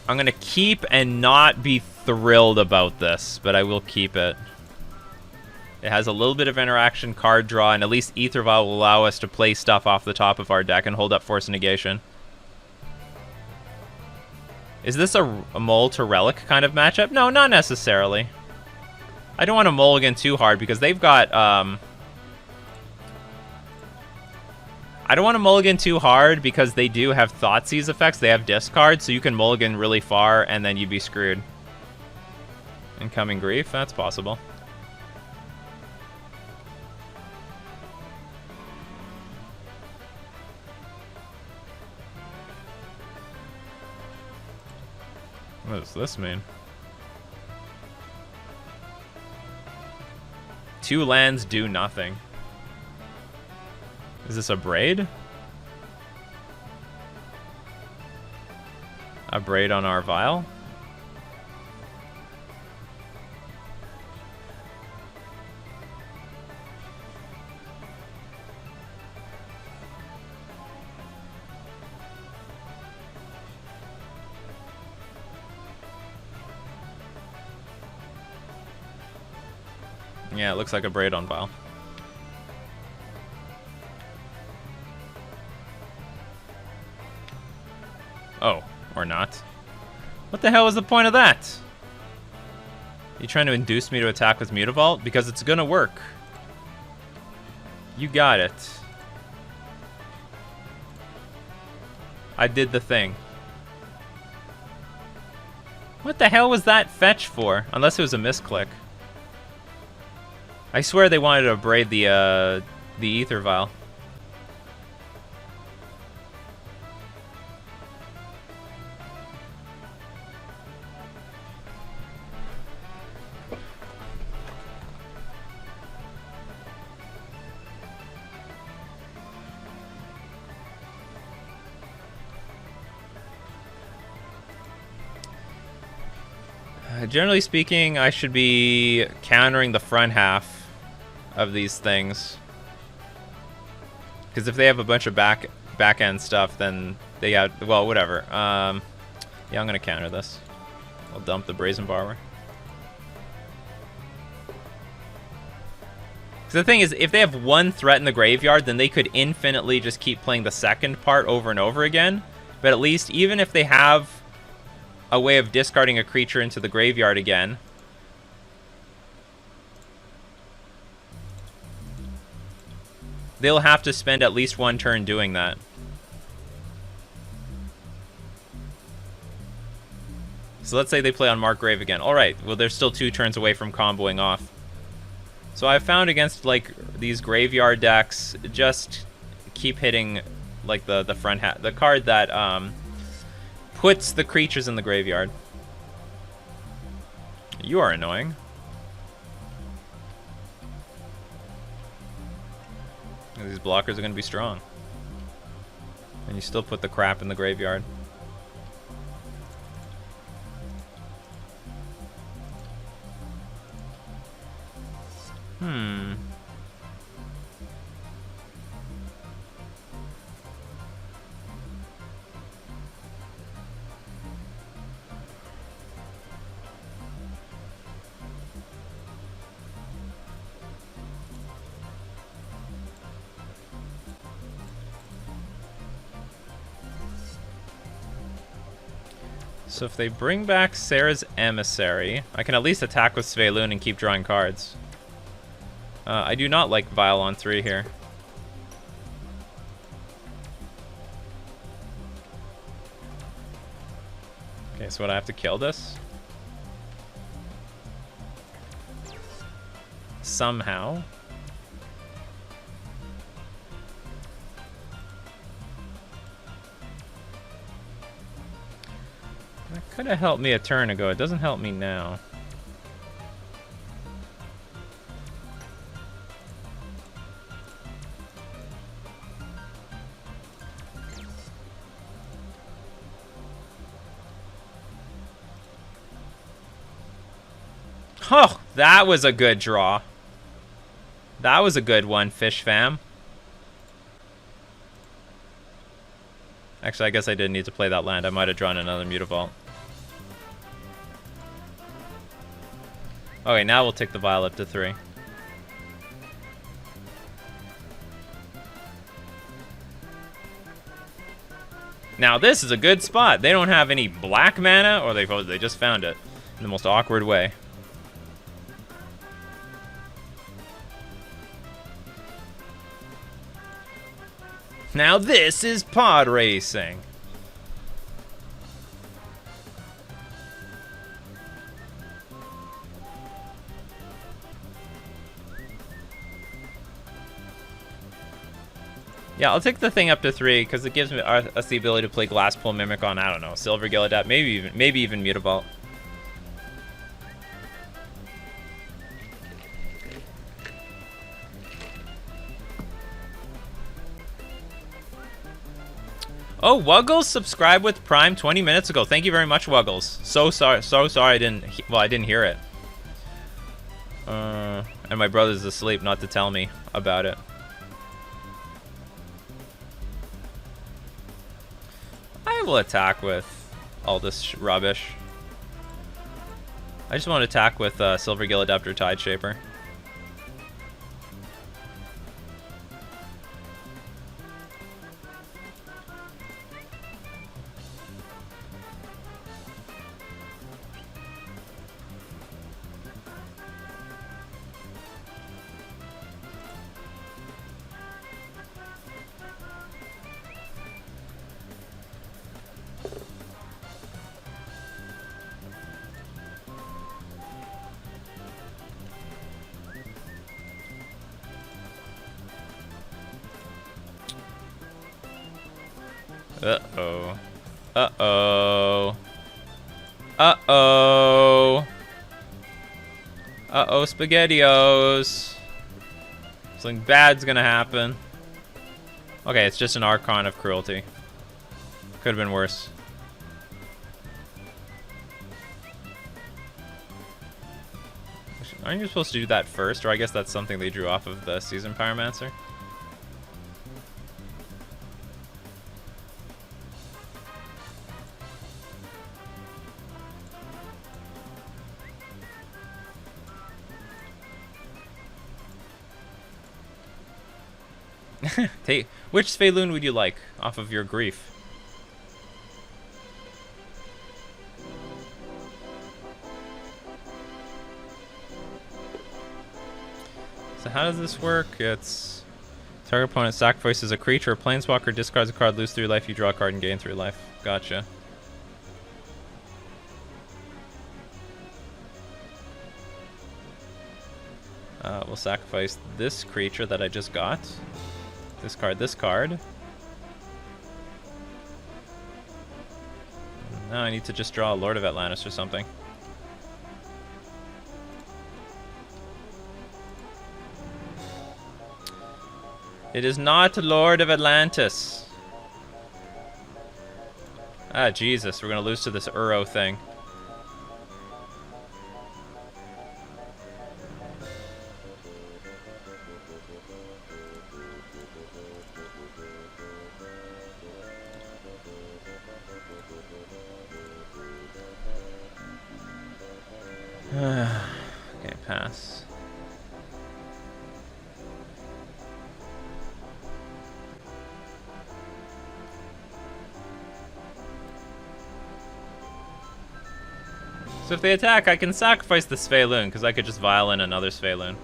I'm going to keep and not be thrilled about this, but I will keep it. It has a little bit of interaction, card draw, and at least Aether Vial will allow us to play stuff off the top of our deck and hold up Force Negation. Is this a Mole to Relic kind of matchup? No, not necessarily. I don't want to mulligan too hard because they've got... I don't want to mulligan too hard because they do have Thoughtseize effects. They have discard, so you can mulligan really far and then you'd be screwed. Incoming Grief? That's possible. What does this mean? 2 lands do nothing. Is this a Braid? A Braid on our Vial? Yeah, it looks like a Braid on Vial. Oh, or not. What the hell is the point of that? You trying to induce me to attack with Mutavault? Because it's gonna work. You got it. I did the thing. What the hell was that fetch for? Unless it was a misclick. I swear they wanted to braid the ether vial. Generally speaking, I should be countering the front half of these things. Because if they have a bunch of back end stuff, then they got, well, whatever. Yeah, I'm gonna counter this. I'll dump the Brazen Barber. Because the thing is, if they have one threat in the graveyard, then they could infinitely just keep playing the second part over and over again. But at least, even if they have a way of discarding a creature into the graveyard again, they'll have to spend at least one turn doing that. So let's say they play on Markgrave again. Alright, well they're still 2 turns away from comboing off. So I've found against like these graveyard decks, just keep hitting like the front hat, the card that puts the creatures in the graveyard. You are annoying. These blockers are going to be strong. And you still put the crap in the graveyard. So if they bring back Sarah's Emissary, I can at least attack with Svelun and keep drawing cards. I do not like Vial on 3 here. Okay, so what, I have to kill this? Somehow. That could have helped me a turn ago. It doesn't help me now. Oh, that was a good draw. That was a good one, Fish Fam. Actually, I guess I didn't need to play that land. I might have drawn another Mutavault. Okay, now we'll take the Vial up to 3. Now this is a good spot. They don't have any black mana, or they just found it in the most awkward way. Now this is pod racing. Yeah, I'll take the thing up to 3 because it gives us the ability to play Glasspool Mimic on, I don't know, Silver Gilladat, maybe even Mutavault. Oh, Wuggles subscribed with Prime 20 minutes ago. Thank you very much, Wuggles. So sorry I didn't hear it. And my brother's asleep not to tell me about it. I will attack with all this rubbish. I just want to attack with Silver Gilladat Tide Shaper. Uh-oh. Uh-oh. Uh-oh. Uh-oh, SpaghettiOs. Something bad's gonna happen. Okay, it's just an Archon of Cruelty. Could have been worse. Aren't you supposed to do that first? Or I guess that's something they drew off of the Season Pyromancer. Hey, which Svelune would you like off of your grief? So how does this work? It's target opponent sacrifices a creature, a planeswalker, discards a card, lose 3 life, you draw a card and gain 3 life. Gotcha. We'll sacrifice this creature that I just got. Discard this card. Now I need to just draw a Lord of Atlantis or something. It is not Lord of Atlantis. Ah, Jesus, we're gonna lose to this Uro thing. Okay, pass. So if they attack, I can sacrifice the Svelune, because I could just violin another Svelune.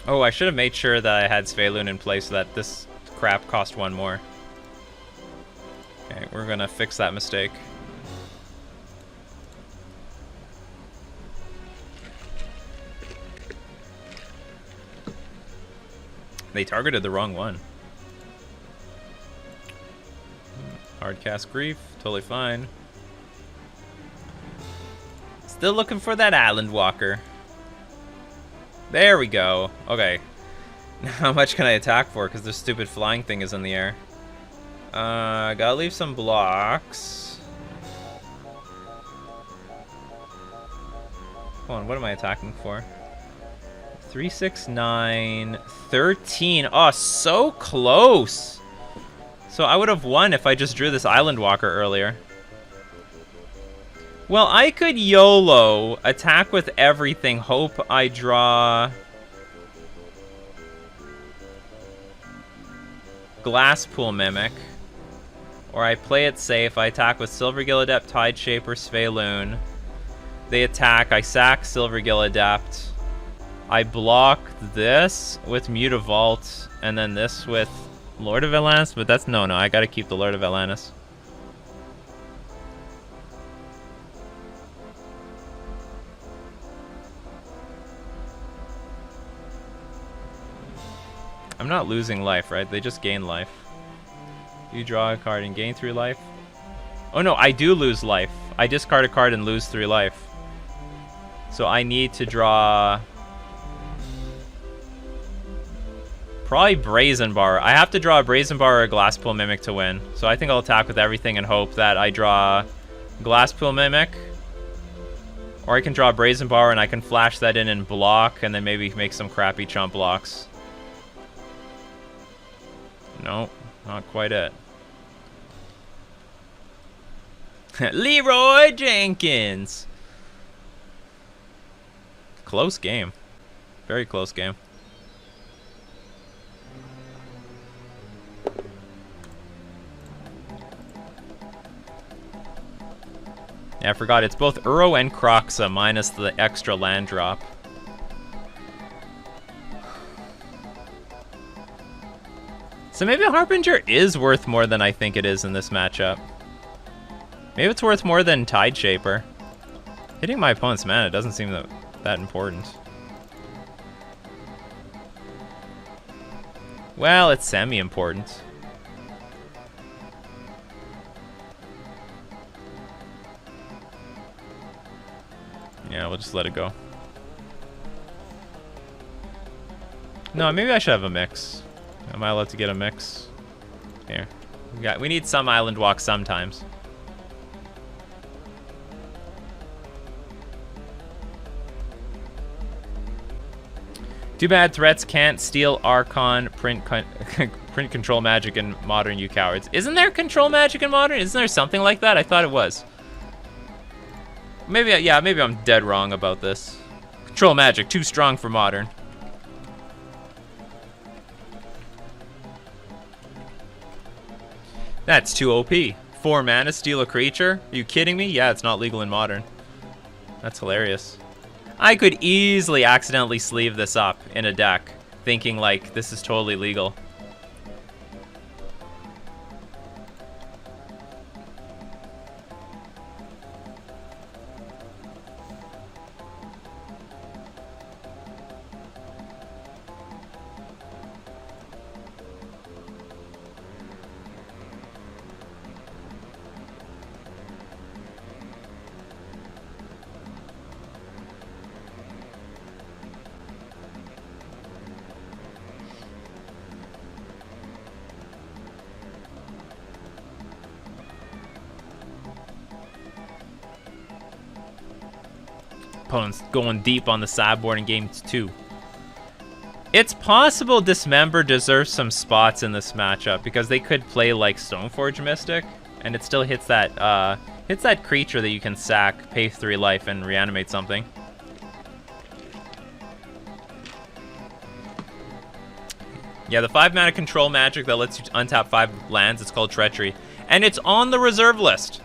Oh, I should have made sure that I had Svelune in place so that this crap cost 1 more. Okay, we're gonna fix that mistake. They targeted the wrong one. Hardcast Grief, totally fine. Still looking for that Island Walker. There we go. Okay. How much can I attack for? Because this stupid flying thing is in the air. Gotta leave some blocks. Hold on, what am I attacking for? 3, 6, 9, 13. Oh, so close. So I would have won if I just drew this Island Walker earlier. Well, I could YOLO, attack with everything, hope I draw Glasspool Mimic. Or I play it safe, I attack with Silvergill Adept, Tideshaper, Svelune. They attack, I sack Silvergill Adept. I block this with Mutavault, and then this with Lord of Atlantis, but that's no, I gotta keep the Lord of Atlantis. I'm not losing life, right? They just gain life. You draw a card and gain 3 life. Oh no, I do lose life. I discard a card and lose 3 life. So I need to draw... probably Brazen Bar. I have to draw a Brazen Bar or a Glasspool Mimic to win. So I think I'll attack with everything and hope that I draw Glasspool Mimic. Or I can draw a Brazen Bar and I can flash that in and block and then maybe make some crappy chump blocks. No, not quite it. Leroy Jenkins! Close game. Very close game. I forgot, it's both Uro and Kroxa minus the extra land drop. So maybe Harbinger is worth more than I think it is in this matchup. Maybe it's worth more than Tide Shaper. Hitting my opponent's mana doesn't seem that important. Well, it's semi-important. Yeah, we'll just let it go. No, maybe I should have a mix. Am I allowed to get a mix? Here. We need some island walk sometimes. Too bad threats can't steal Archon, print control magic in Modern, you cowards. Isn't there control magic in Modern? Isn't there something like that? I thought it was. Maybe, yeah, maybe I'm dead wrong about this. Control magic, too strong for Modern. That's too OP. 4 mana, steal a creature? Are you kidding me? Yeah, it's not legal in Modern. That's hilarious. I could easily accidentally sleeve this up in a deck, thinking like this is totally legal. Opponent's going deep on the sideboard in game 2. It's possible Dismember deserves some spots in this matchup because they could play like Stoneforge Mystic, and it still hits that creature that you can sack, pay 3 life, and reanimate something. Yeah, the 5 mana control magic that lets you untap 5 lands, it's called Treachery, and it's on the reserve list.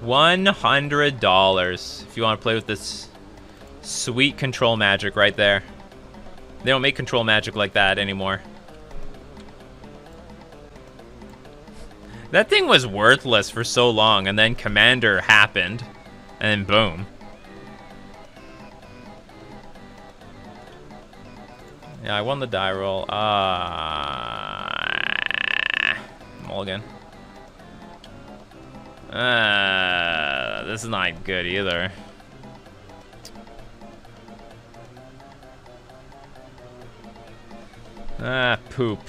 $100 if you want to play with this sweet control magic right there. They don't make control magic like that anymore. That thing was worthless for so long, and then Commander happened, and then boom. Yeah, I won the die roll. Mulligan. This is not good either. Poop.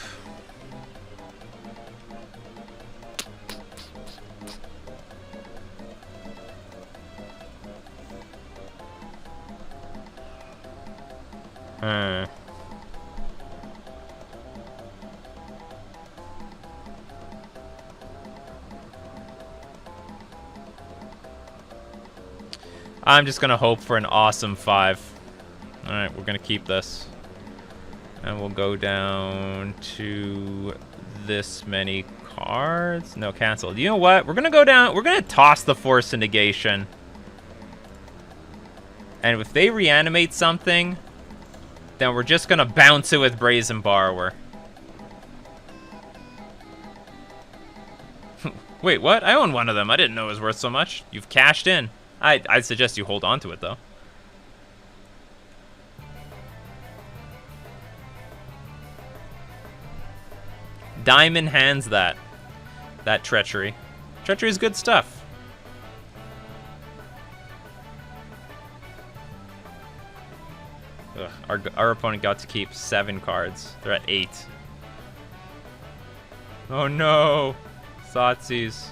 I'm just gonna hope for an awesome 5. Alright, we're gonna keep this. And we'll go down to this many cards. No, canceled. You know what? We're gonna go down. We're gonna toss the Force of Negation. And if they reanimate something, then we're just gonna bounce it with Brazen Borrower. Wait, what? I own one of them. I didn't know it was worth so much. You've cashed in. I'd suggest you hold on to it, though. Diamond hands that Treachery. Treachery is good stuff. Ugh, our opponent got to keep 7 cards. They're at 8. Oh no! Thoughtseize.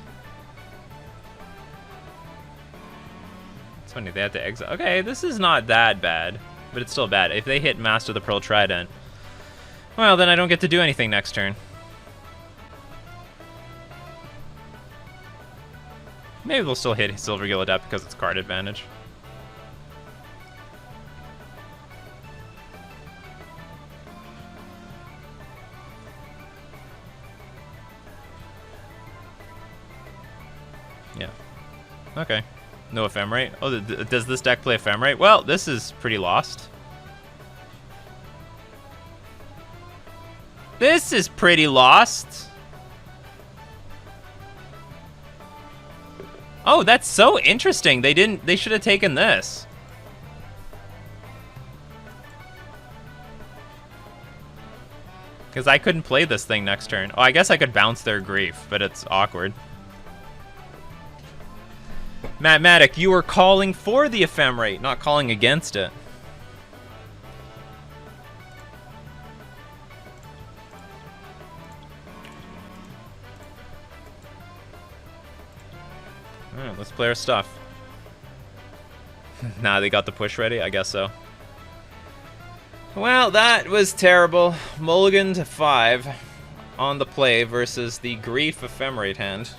It's funny, they had to exile. Okay, this is not that bad, but it's still bad. If they hit Master the Pearl Trident, well, then I don't get to do anything next turn. Maybe they'll still hit Silver Gillidat because it's card advantage. Yeah. Okay. No ephemerate. Oh, does this deck play ephemerate? Well, this is pretty lost. This is pretty lost. Oh, that's so interesting. They should have taken this. Because I couldn't play this thing next turn. Oh, I guess I could bounce their grief, but it's awkward. Mathematic, you were calling for the ephemerate, not calling against it. Alright, let's play our stuff. Nah, they got the push ready? I guess so. Well, that was terrible. Mulligan to 5 on the play versus the Grief Ephemerate hand.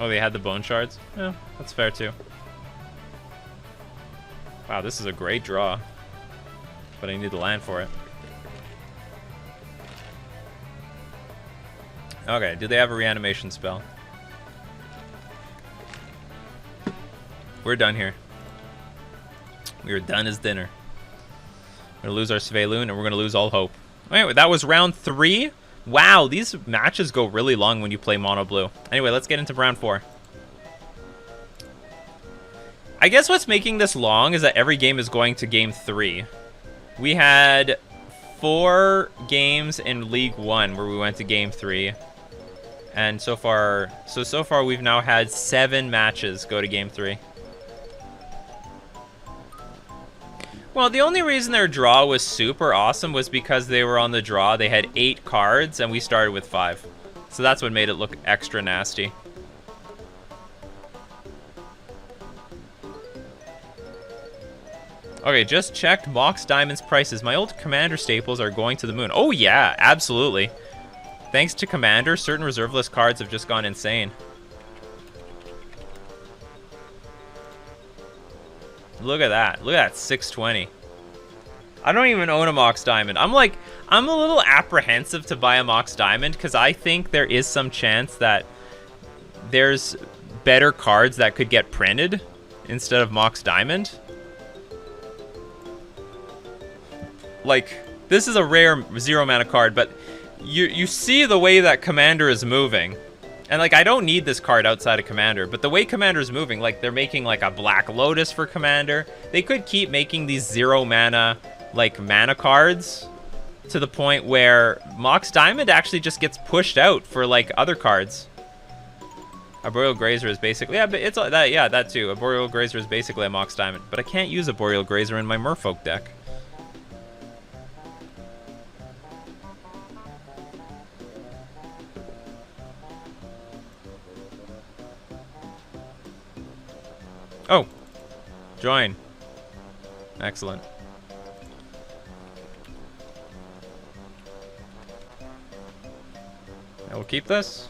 Oh, they had the bone shards? Yeah, that's fair too. Wow, this is a great draw. But I need the land for it. Okay, do they have a reanimation spell? We're done here. We are done as dinner. We're gonna lose our Sveloon and we're gonna lose all hope. Anyway, that was round 3. Wow, these matches go really long when you play mono blue. Anyway, let's get into round 4. I guess what's making this long is that every game is going to game 3. We had 4 games in League 1 where we went to game 3. And so far we've now had 7 matches go to game 3. Well, the only reason their draw was super awesome was because they were on the draw. They had 8 cards, and we started with 5. So that's what made it look extra nasty. Okay, just checked Mox Diamond's prices. My old Commander staples are going to the moon. Oh yeah, absolutely. Thanks to Commander, certain reserve list cards have just gone insane. Look at that. Look at that, 620. I don't even own a Mox Diamond. I'm a little apprehensive to buy a Mox Diamond because I think there is some chance that there's better cards that could get printed instead of Mox Diamond. Like, this is a rare 0 mana card, but you see the way that Commander is moving. And, like, I don't need this card outside of Commander, but the way Commander's moving, like, they're making, like, a Black Lotus for Commander. They could keep making these 0 mana, like, mana cards to the point where Mox Diamond actually just gets pushed out for, like, other cards. Arboreal Grazer is basically... Yeah, but it's that. Yeah, that too. Arboreal Grazer is basically a Mox Diamond. But I can't use Arboreal Grazer in my Merfolk deck. Oh, join. Excellent. I will keep this.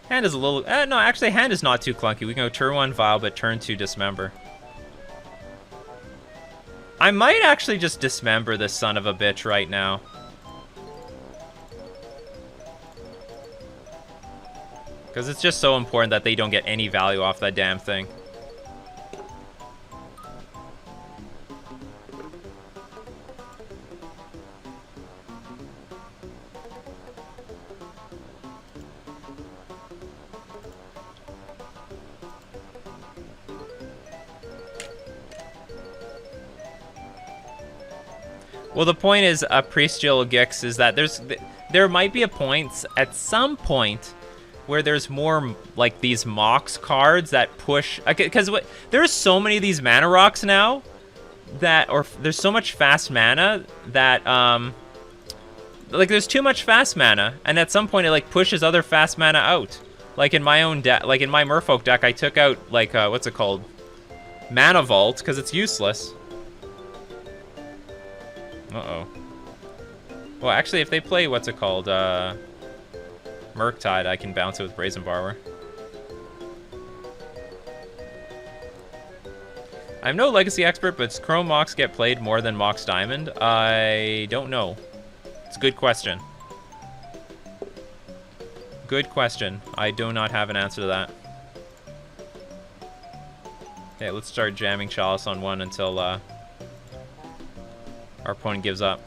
Hand is a little... no, actually, hand is not too clunky. We can go turn 1 Vile, but turn 2 Dismember. I might actually just Dismember this son of a bitch right now. Because it's just so important that they don't get any value off that damn thing. Well, the point is, Priestial Gix is that there might be a point, at some point, where there's more, like, these Mox cards that push... Because there's so many of these mana rocks now that... Or there's so much fast mana that, like, there's too much fast mana, and at some point it, like, pushes other fast mana out. Like, in my own deck... Like, in my Merfolk deck, I took out, like, what's it called? Mana Vault, because it's useless. Uh-oh. Well, actually, if they play, what's it called? Murktide, I can bounce it with Brazen Borrower. I'm no Legacy expert, but does Chrome Mox get played more than Mox Diamond? I don't know. It's a good question. Good question. I do not have an answer to that. Okay, let's start jamming Chalice on 1 until our opponent gives up.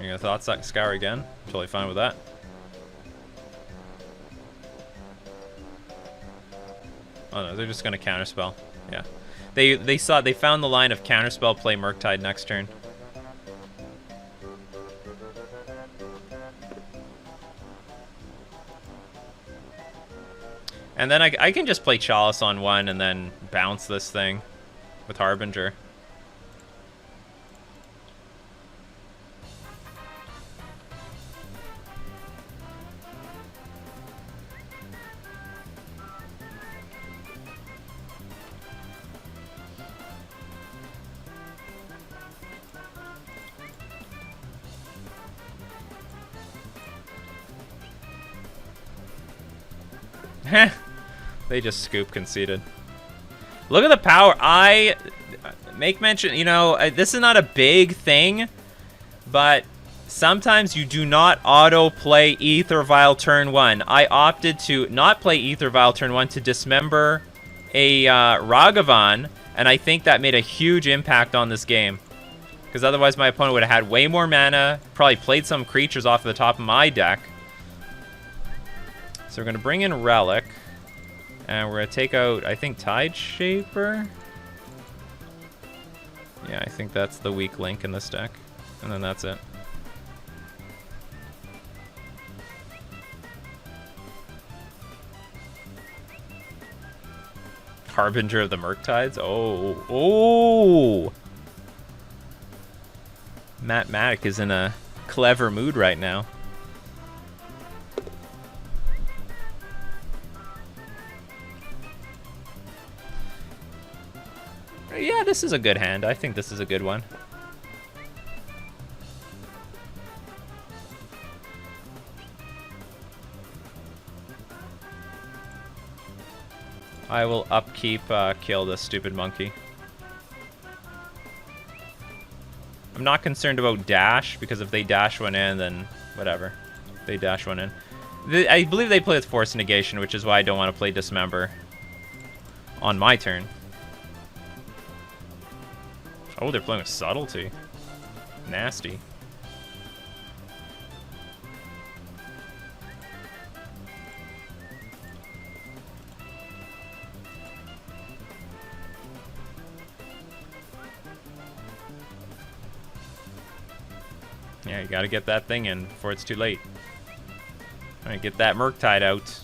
You're gonna Thought Scour again? Totally fine with that. Oh no, they're just gonna counterspell. Yeah. They found the line of counterspell, play Murktide next turn. And then I can just play Chalice on 1 and then bounce this thing with Harbinger. Heh. They just scoop conceded. Look at the power. I make mention, you know, this is not a big thing, but sometimes you do not auto-play Aether Vial turn 1. I opted to not play Aether Vial turn 1 to dismember a Ragavan, and I think that made a huge impact on this game. Because otherwise my opponent would have had way more mana, probably played some creatures off the top of my deck. So we're going to bring in Relic. And we're going to take out, I think, Tide Shaper. Yeah, I think that's the weak link in this deck. And then that's it. Harbinger of the Murktides? Oh. Oh! Matt Matic is in a clever mood right now. Yeah, this is a good hand. I think this is a good one. I will upkeep, kill this stupid monkey. I'm not concerned about dash, because if they dash one in, then whatever. They dash one in. I believe they play with Force Negation, which is why I don't want to play Dismember on my turn. Oh, they're playing with Subtlety. Nasty. Yeah, you gotta get that thing in before it's too late. Alright, get that Murktide out.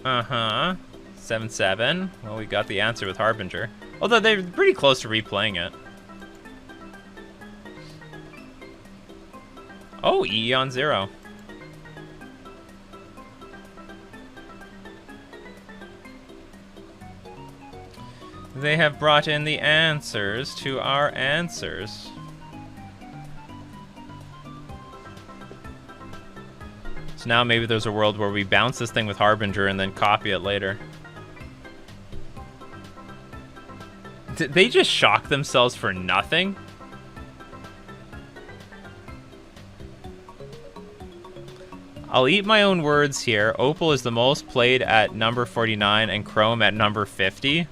Uh-huh. 7-7. Well, we got the answer with Harbinger. Although they're pretty close to replaying it. Oh, Eon 0. They have brought in the answers to our answers. So now maybe there's a world where we bounce this thing with Harbinger and then copy it later. Did they just shock themselves for nothing? I'll eat my own words here. Opal is the most played at number 49 and Chrome at number 50.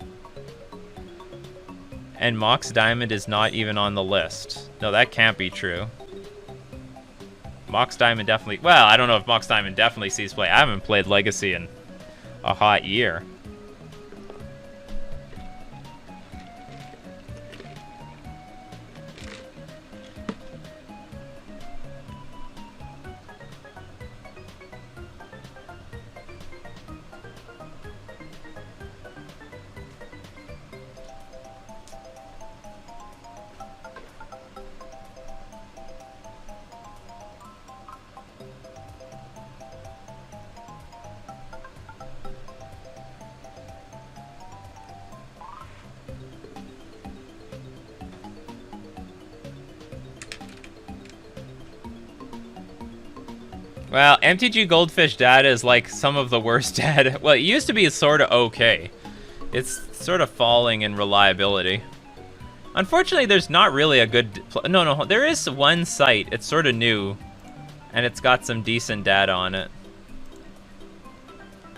And Mox Diamond is not even on the list. No, that can't be true. Mox Diamond definitely... Well, I don't know if Mox Diamond definitely sees play. I haven't played Legacy in a hot year. Well, MTG Goldfish data is like some of the worst data. Well, it used to be sort of okay. It's sort of falling in reliability. Unfortunately, there's not really a good... No, there is one site. It's sort of new, and it's got some decent data on it.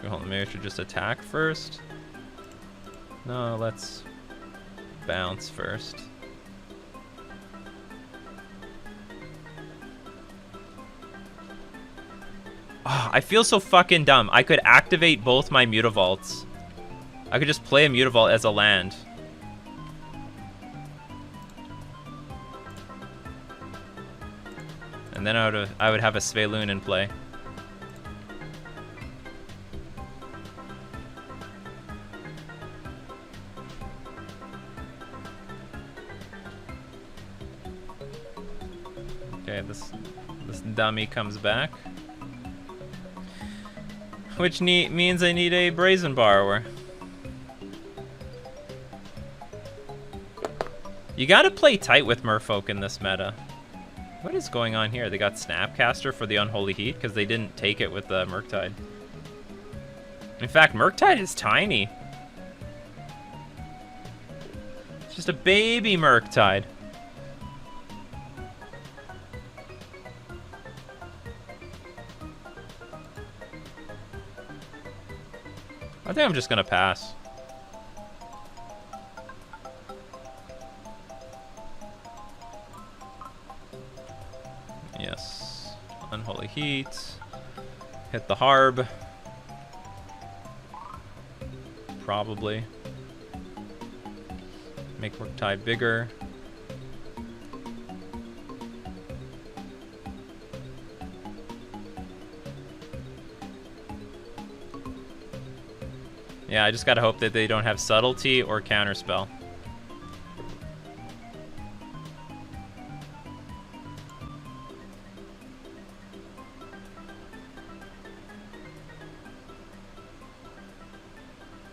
Hold on, maybe I should just attack first. No, let's bounce first. Oh, I feel so fucking dumb. I could activate both my Mutavaults. I could just play a Mutavault as a land. And then I would have a Sveloon in play. Okay, this dummy comes back. Which means I need a Brazen Borrower. You gotta play tight with Merfolk in this meta. What is going on here? They got Snapcaster for the Unholy Heat because they didn't take it with the Murktide. In fact, Murktide is tiny. It's just a baby Murktide. I think I'm just gonna pass. Yes. Unholy Heat. Hit the Harb. Probably. Make Murktide bigger. Yeah, I just gotta hope that they don't have Subtlety or Counterspell.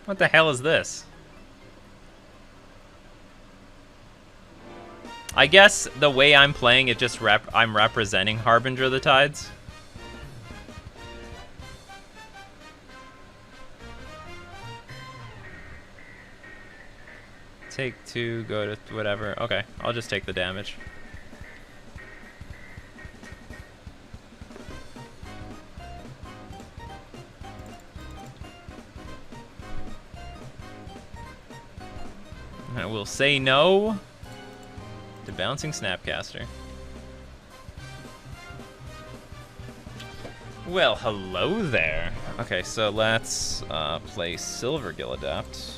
What the hell is this? I guess the way I'm playing it, just I'm representing Harbinger of the Tides. Take 2, go to whatever. Okay, I'll just take the damage. I will say no to Bouncing Snapcaster. Well, hello there. Okay, so let's play Silver Gilladept.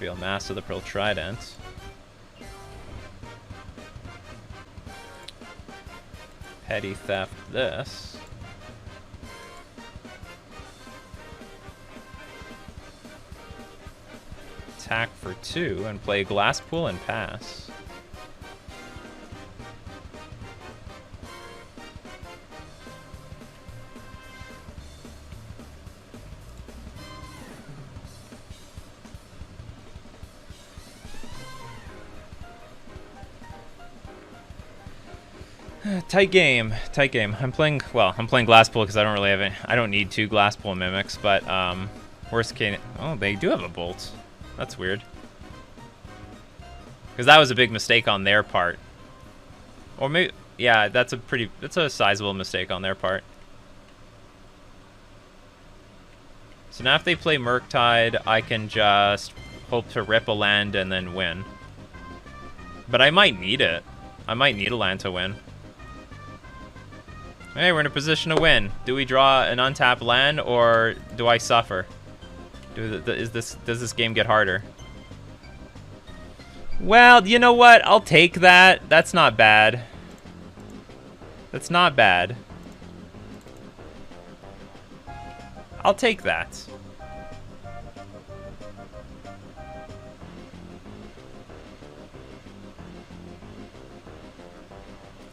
Real Master of the Pearl Trident. Petty Theft this. Attack for 2 and play Glasspool and pass. Tight game, tight game. I'm playing Glasspool because I don't really have it. I don't need 2 Glasspool Mimics, but worst case, oh, they do have a Bolt. That's weird. Because that was a big mistake on their part. Or maybe, yeah, that's a sizable mistake on their part. So now if they play Murktide, I can just hope to rip a land and then win. But I might need it. I might need a land to win. Hey, we're in a position to win. Do we draw an untapped land, or do I suffer? Does this game get harder? Well, you know what? I'll take that. That's not bad. That's not bad. I'll take that.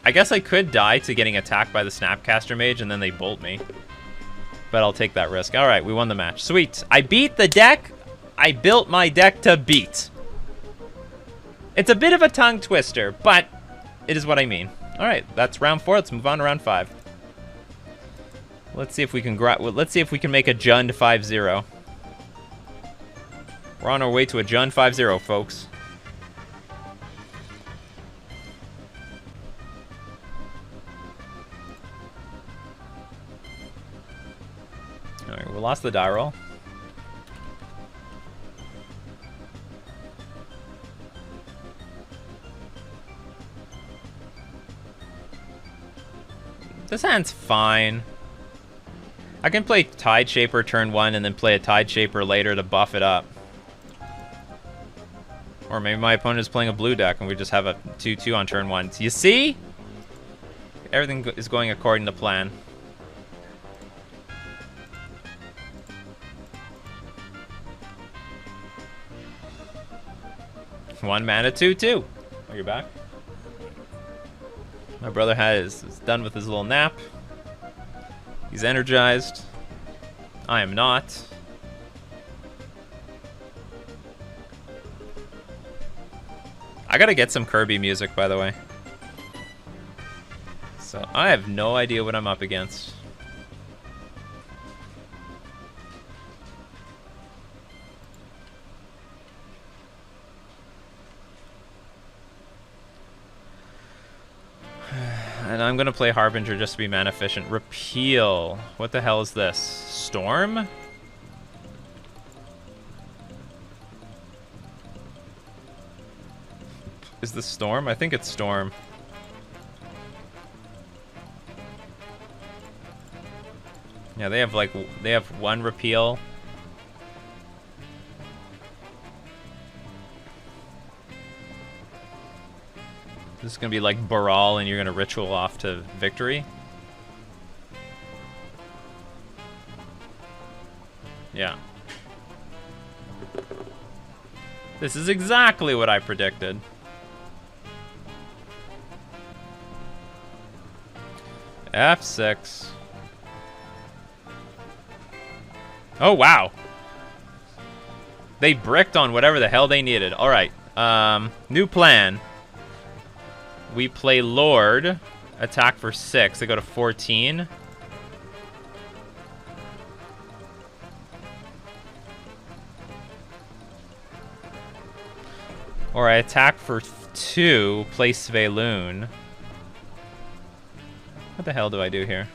I guess I could die to getting attacked by the Snapcaster Mage and then they bolt me. But I'll take that risk. Alright, we won the match. Sweet. I beat the deck. I built my deck to beat. It's a bit of a tongue twister, but it is what I mean. Alright, that's round 4. Let's move on to round 5. Let's see if we can make a Jund 5-0. We're on our way to a Jund 5-0, folks. Alright, we lost the die roll. This hand's fine. I can play Tide Shaper turn 1 and then play a Tide Shaper later to buff it up. Or maybe my opponent is playing a blue deck and we just have a 2-2 on turn 1. You see? Everything is going according to plan. One mana 2-2. Oh, you're back? My brother is done with his little nap. He's energized. I am not. I gotta get some Kirby music, by the way. So I have no idea what I'm up against. And I'm gonna play Harbinger just to be mana efficient. Repeal. What the hell is this? Storm? Is this Storm? I think it's Storm. Yeah, they have one repeal. This is gonna be like Baral and you're gonna ritual off to victory. Yeah. This is exactly what I predicted. F6. Oh, wow. They bricked on whatever the hell they needed. All right. New plan. We play Lord. Attack for 6. They go to 14. Or I attack for 2. Play Sveloon. What the hell do I do here?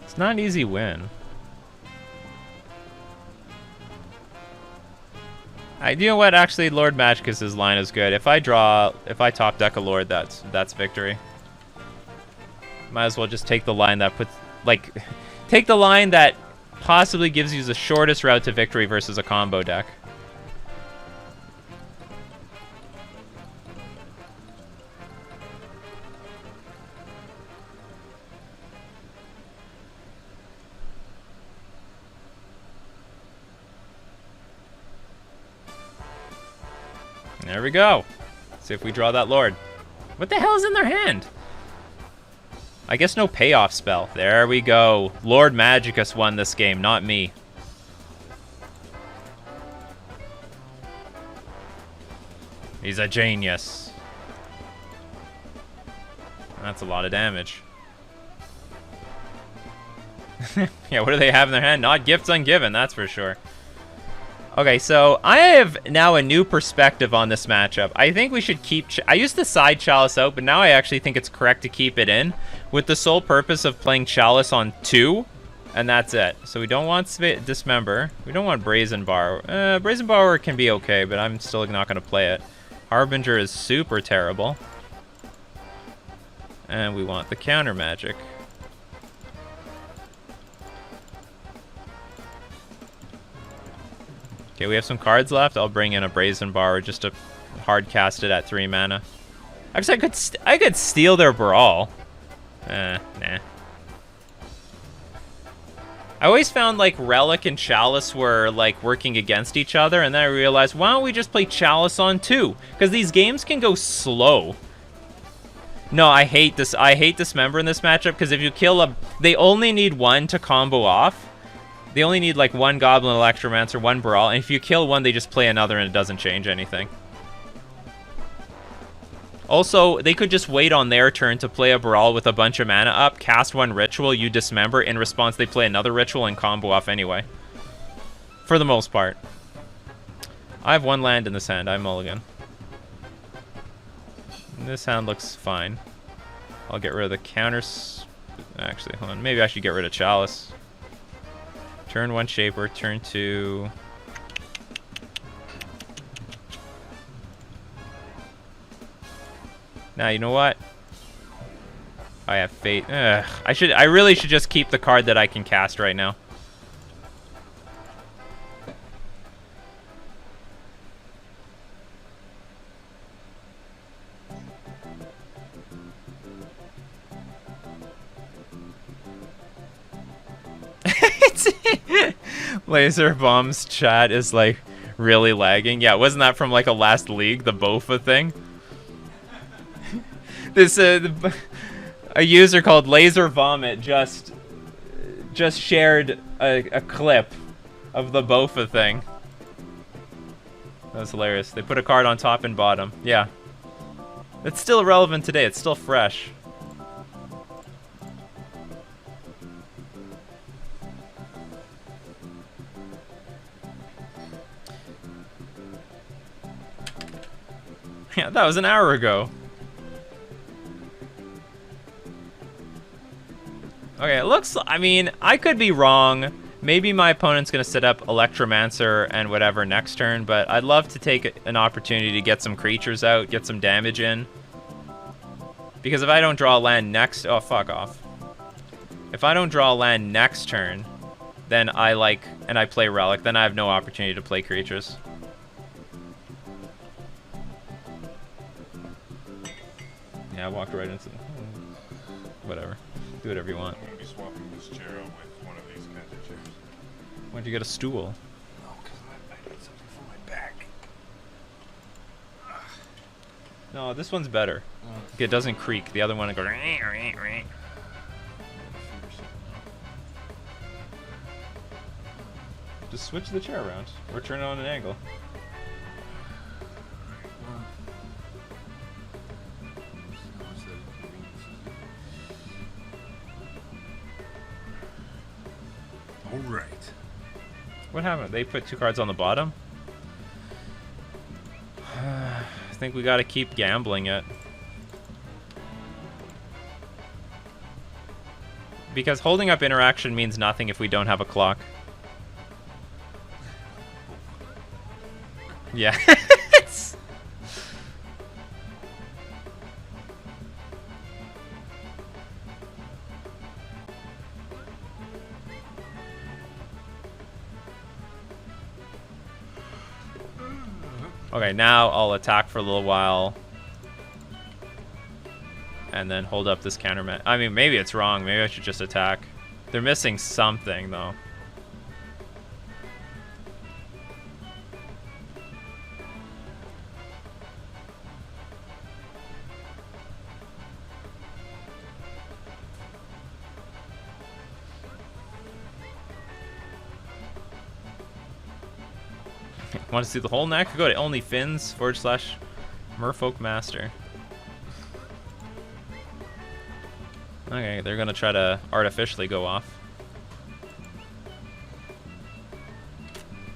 It's not an easy win. You know what? Actually, Lord Magicus's line is good. If I top deck a Lord, that's victory. Might as well just take the line that puts, like, take the line that possibly gives you the shortest route to victory versus a combo deck. There we go. See if we draw that Lord. What the hell is in their hand? I guess no payoff spell. There we go. Lord Magicus won this game, not me. He's a genius. That's a lot of damage. Yeah, what do they have in their hand? Not gifts ungiven, that's for sure. Okay, so I have now a new perspective on this matchup. I think we should keep... I used to side Chalice out, but now I actually think it's correct to keep it in with the sole purpose of playing Chalice on 2, and that's it. So we don't want Dismember. We don't want Brazen Borrower. Brazen Borrower can be okay, but I'm still not going to play it. Harbinger is super terrible. And we want the counter magic. Okay, we have some cards left. I'll bring in a Brazen Borrower just to hard cast it at 3 mana. Actually, I could steal their Brawl. Nah. I always found like Relic and Chalice were like working against each other, and then I realized, why don't we just play Chalice on 2? Because these games can go slow. No, I hate Dismember in this matchup, because if you kill they only need 1 to combo off. They only need like one Goblin Electromancer, one Brawl, and if you kill one, they just play another and it doesn't change anything. Also, they could just wait on their turn to play a Brawl with a bunch of mana up, cast one Ritual, you Dismember, in response they play another Ritual and combo off anyway. For the most part. I have one land in this hand, I mulligan. This hand looks fine. I'll get rid of the counters. Actually, hold on, maybe I should get rid of Chalice. Turn 1 Shaper, turn 2... Now, you know what? I have Fate. Ugh. I really should just keep the card that I can cast right now. Laser Bomb's chat is like really lagging. Yeah, wasn't that from like a last league, the Bofa thing? This a user called Laser Vomit just shared a clip of the Bofa thing. That was hilarious. They put a card on top and bottom. Yeah. It's still relevant today. It's still fresh. Yeah, that was an hour ago. Okay, it looks... I mean, I could be wrong. Maybe my opponent's going to set up Electromancer and whatever next turn, but I'd love to take an opportunity to get some creatures out, get some damage in. Because if I don't draw a land next... Oh, fuck off. If I don't draw a land next turn, then and I play Relic, then I have no opportunity to play creatures. Yeah, I walked right into... Whatever. Do whatever you want. I'm going to be swapping this chair out with one of these kinds of chairs. Why'd you get a stool? No, because I need something for my back. No, this one's better. It doesn't creak. The other one goes... Just switch the chair around. Or turn it on an angle. Alright. What happened? They put 2 cards on the bottom? I think we gotta keep gambling it. Because holding up interaction means nothing if we don't have a clock. Yeah. Okay, now I'll attack for a little while. And then hold up this counter. I mean, maybe it's wrong. Maybe I should just attack. They're missing something, though. Want to see the whole neck? Go to onlyfins/Merfolk Master. Okay, they're gonna try to artificially go off.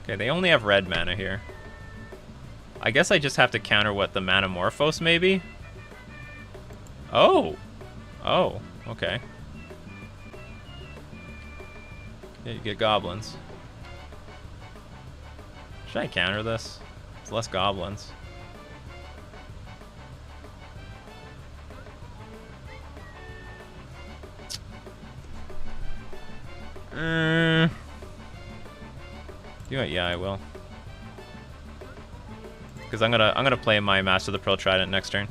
Okay, they only have red mana here. I guess I just have to counter what the Manamorphose maybe? Oh! Oh, okay. Yeah, you get goblins. Should I counter this? It's less goblins. You know what? Yeah, I will. Because I'm gonna play my Master of the Pearl Trident next turn.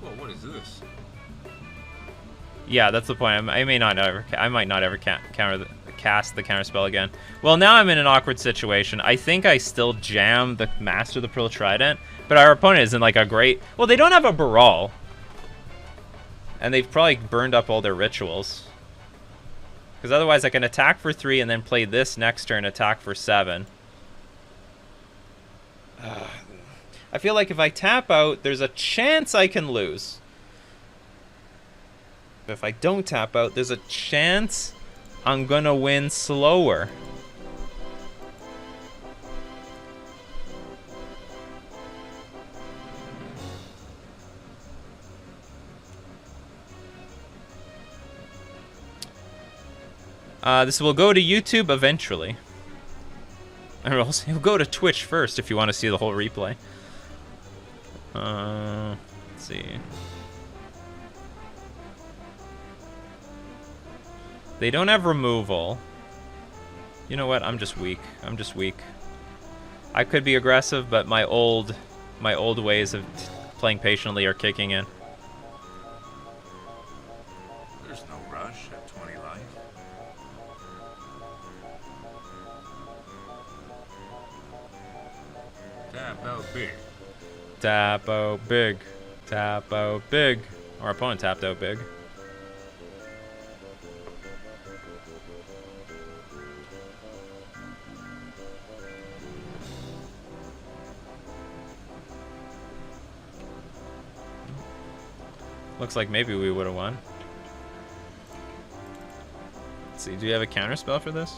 Whoa, what is this? Yeah, that's the point. I might not ever cast the counter spell again. Well, now I'm in an awkward situation. I think I still jam the Master of the Pearl Trident, but our opponent isn't like a great... Well, they don't have a Baral. And they've probably burned up all their rituals. Because otherwise I can attack for 3 and then play this next turn, attack for 7. I feel like if I tap out, there's a chance I can lose. But if I don't tap out, there's a chance I'm gonna win slower. This will go to YouTube eventually. And it'll go to Twitch first if you want to see the whole replay. Let's see. They don't have removal. You know what? I'm just weak. I'm just weak. I could be aggressive, but my old ways of playing patiently are kicking in. There's no rush at 20 life. Tap out big. Tap out big. Tap out big. Our opponent tapped out big. Looks like maybe we would have won. Let's see, do you have a counter spell for this?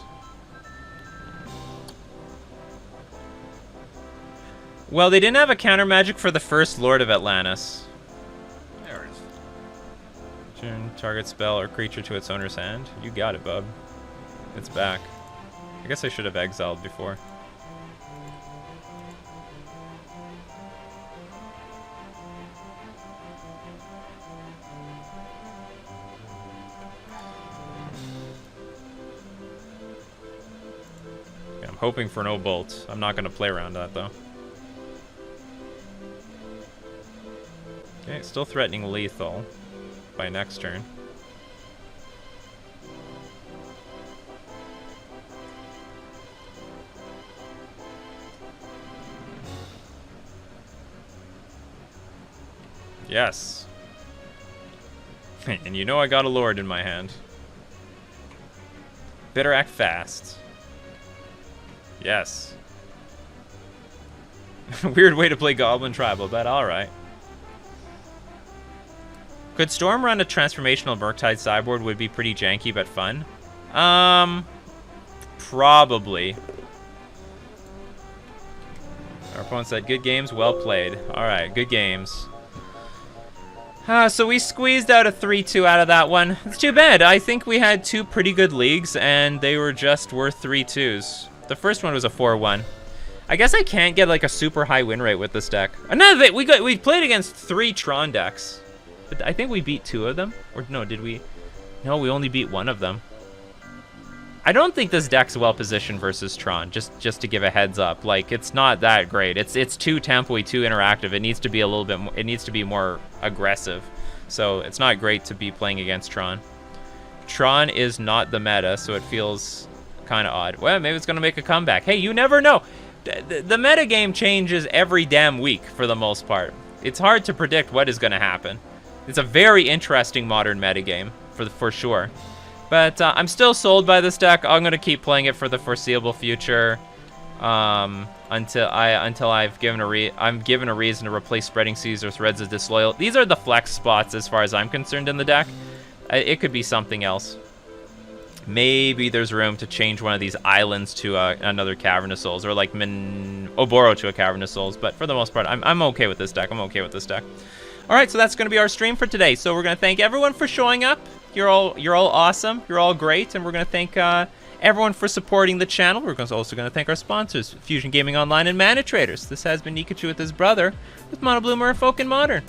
Well, they didn't have a counter magic for the first Lord of Atlantis. There it is. Turn target spell or creature to its owner's hand. You got it, bub. It's back. I guess I should have exiled before. Okay, I'm hoping for no bolt. I'm not going to play around that, though. Okay, still threatening lethal by next turn. Yes. And you know I got a Lord in my hand. Better act fast. Yes. Weird way to play Goblin Tribal, but alright. Could Storm run a transformational Murktide sideboard? Would be pretty janky but fun. Probably. Our opponent said, good games, well played. Alright, good games. So we squeezed out a 3-2 out of that one. It's too bad. I think we had 2 pretty good leagues, and they were just worth 3-2s. The first one was a 4-1. I guess I can't get like a super high win rate with this deck. Another thing, we played against 3 Tron decks. But I think we beat 2 of them. Or no, did we? No, we only beat 1 of them. I don't think this deck's well positioned versus Tron, just to give a heads up. Like, it's not that great. It's too tempo-y, too interactive. It needs to be a little bit more, it needs to be more aggressive. So it's not great to be playing against Tron. Tron is not the meta, so it feels kind of odd. Well, maybe it's going to make a comeback. Hey, you never know. The meta game changes every damn week for the most part. It's hard to predict what is going to happen. It's a very interesting modern metagame, for sure. But I'm still sold by this deck. I'm gonna keep playing it for the foreseeable future, until I've given a reason to replace Spreading Seas with Reds of Disloyal. These are the flex spots as far as I'm concerned in the deck. It could be something else. Maybe there's room to change one of these islands to another Cavern of Souls, or like Oboro to a Cavern of Souls. But for the most part, I'm okay with this deck. I'm okay with this deck. All right, so that's going to be our stream for today. So we're going to thank everyone for showing up. You're all awesome. You're all great, and we're going to thank everyone for supporting the channel. We're also going to thank our sponsors, Fusion Gaming Online and Mana Traders. This has been Nikachu with his brother, with Mono Blue, Merfolk, and Modern.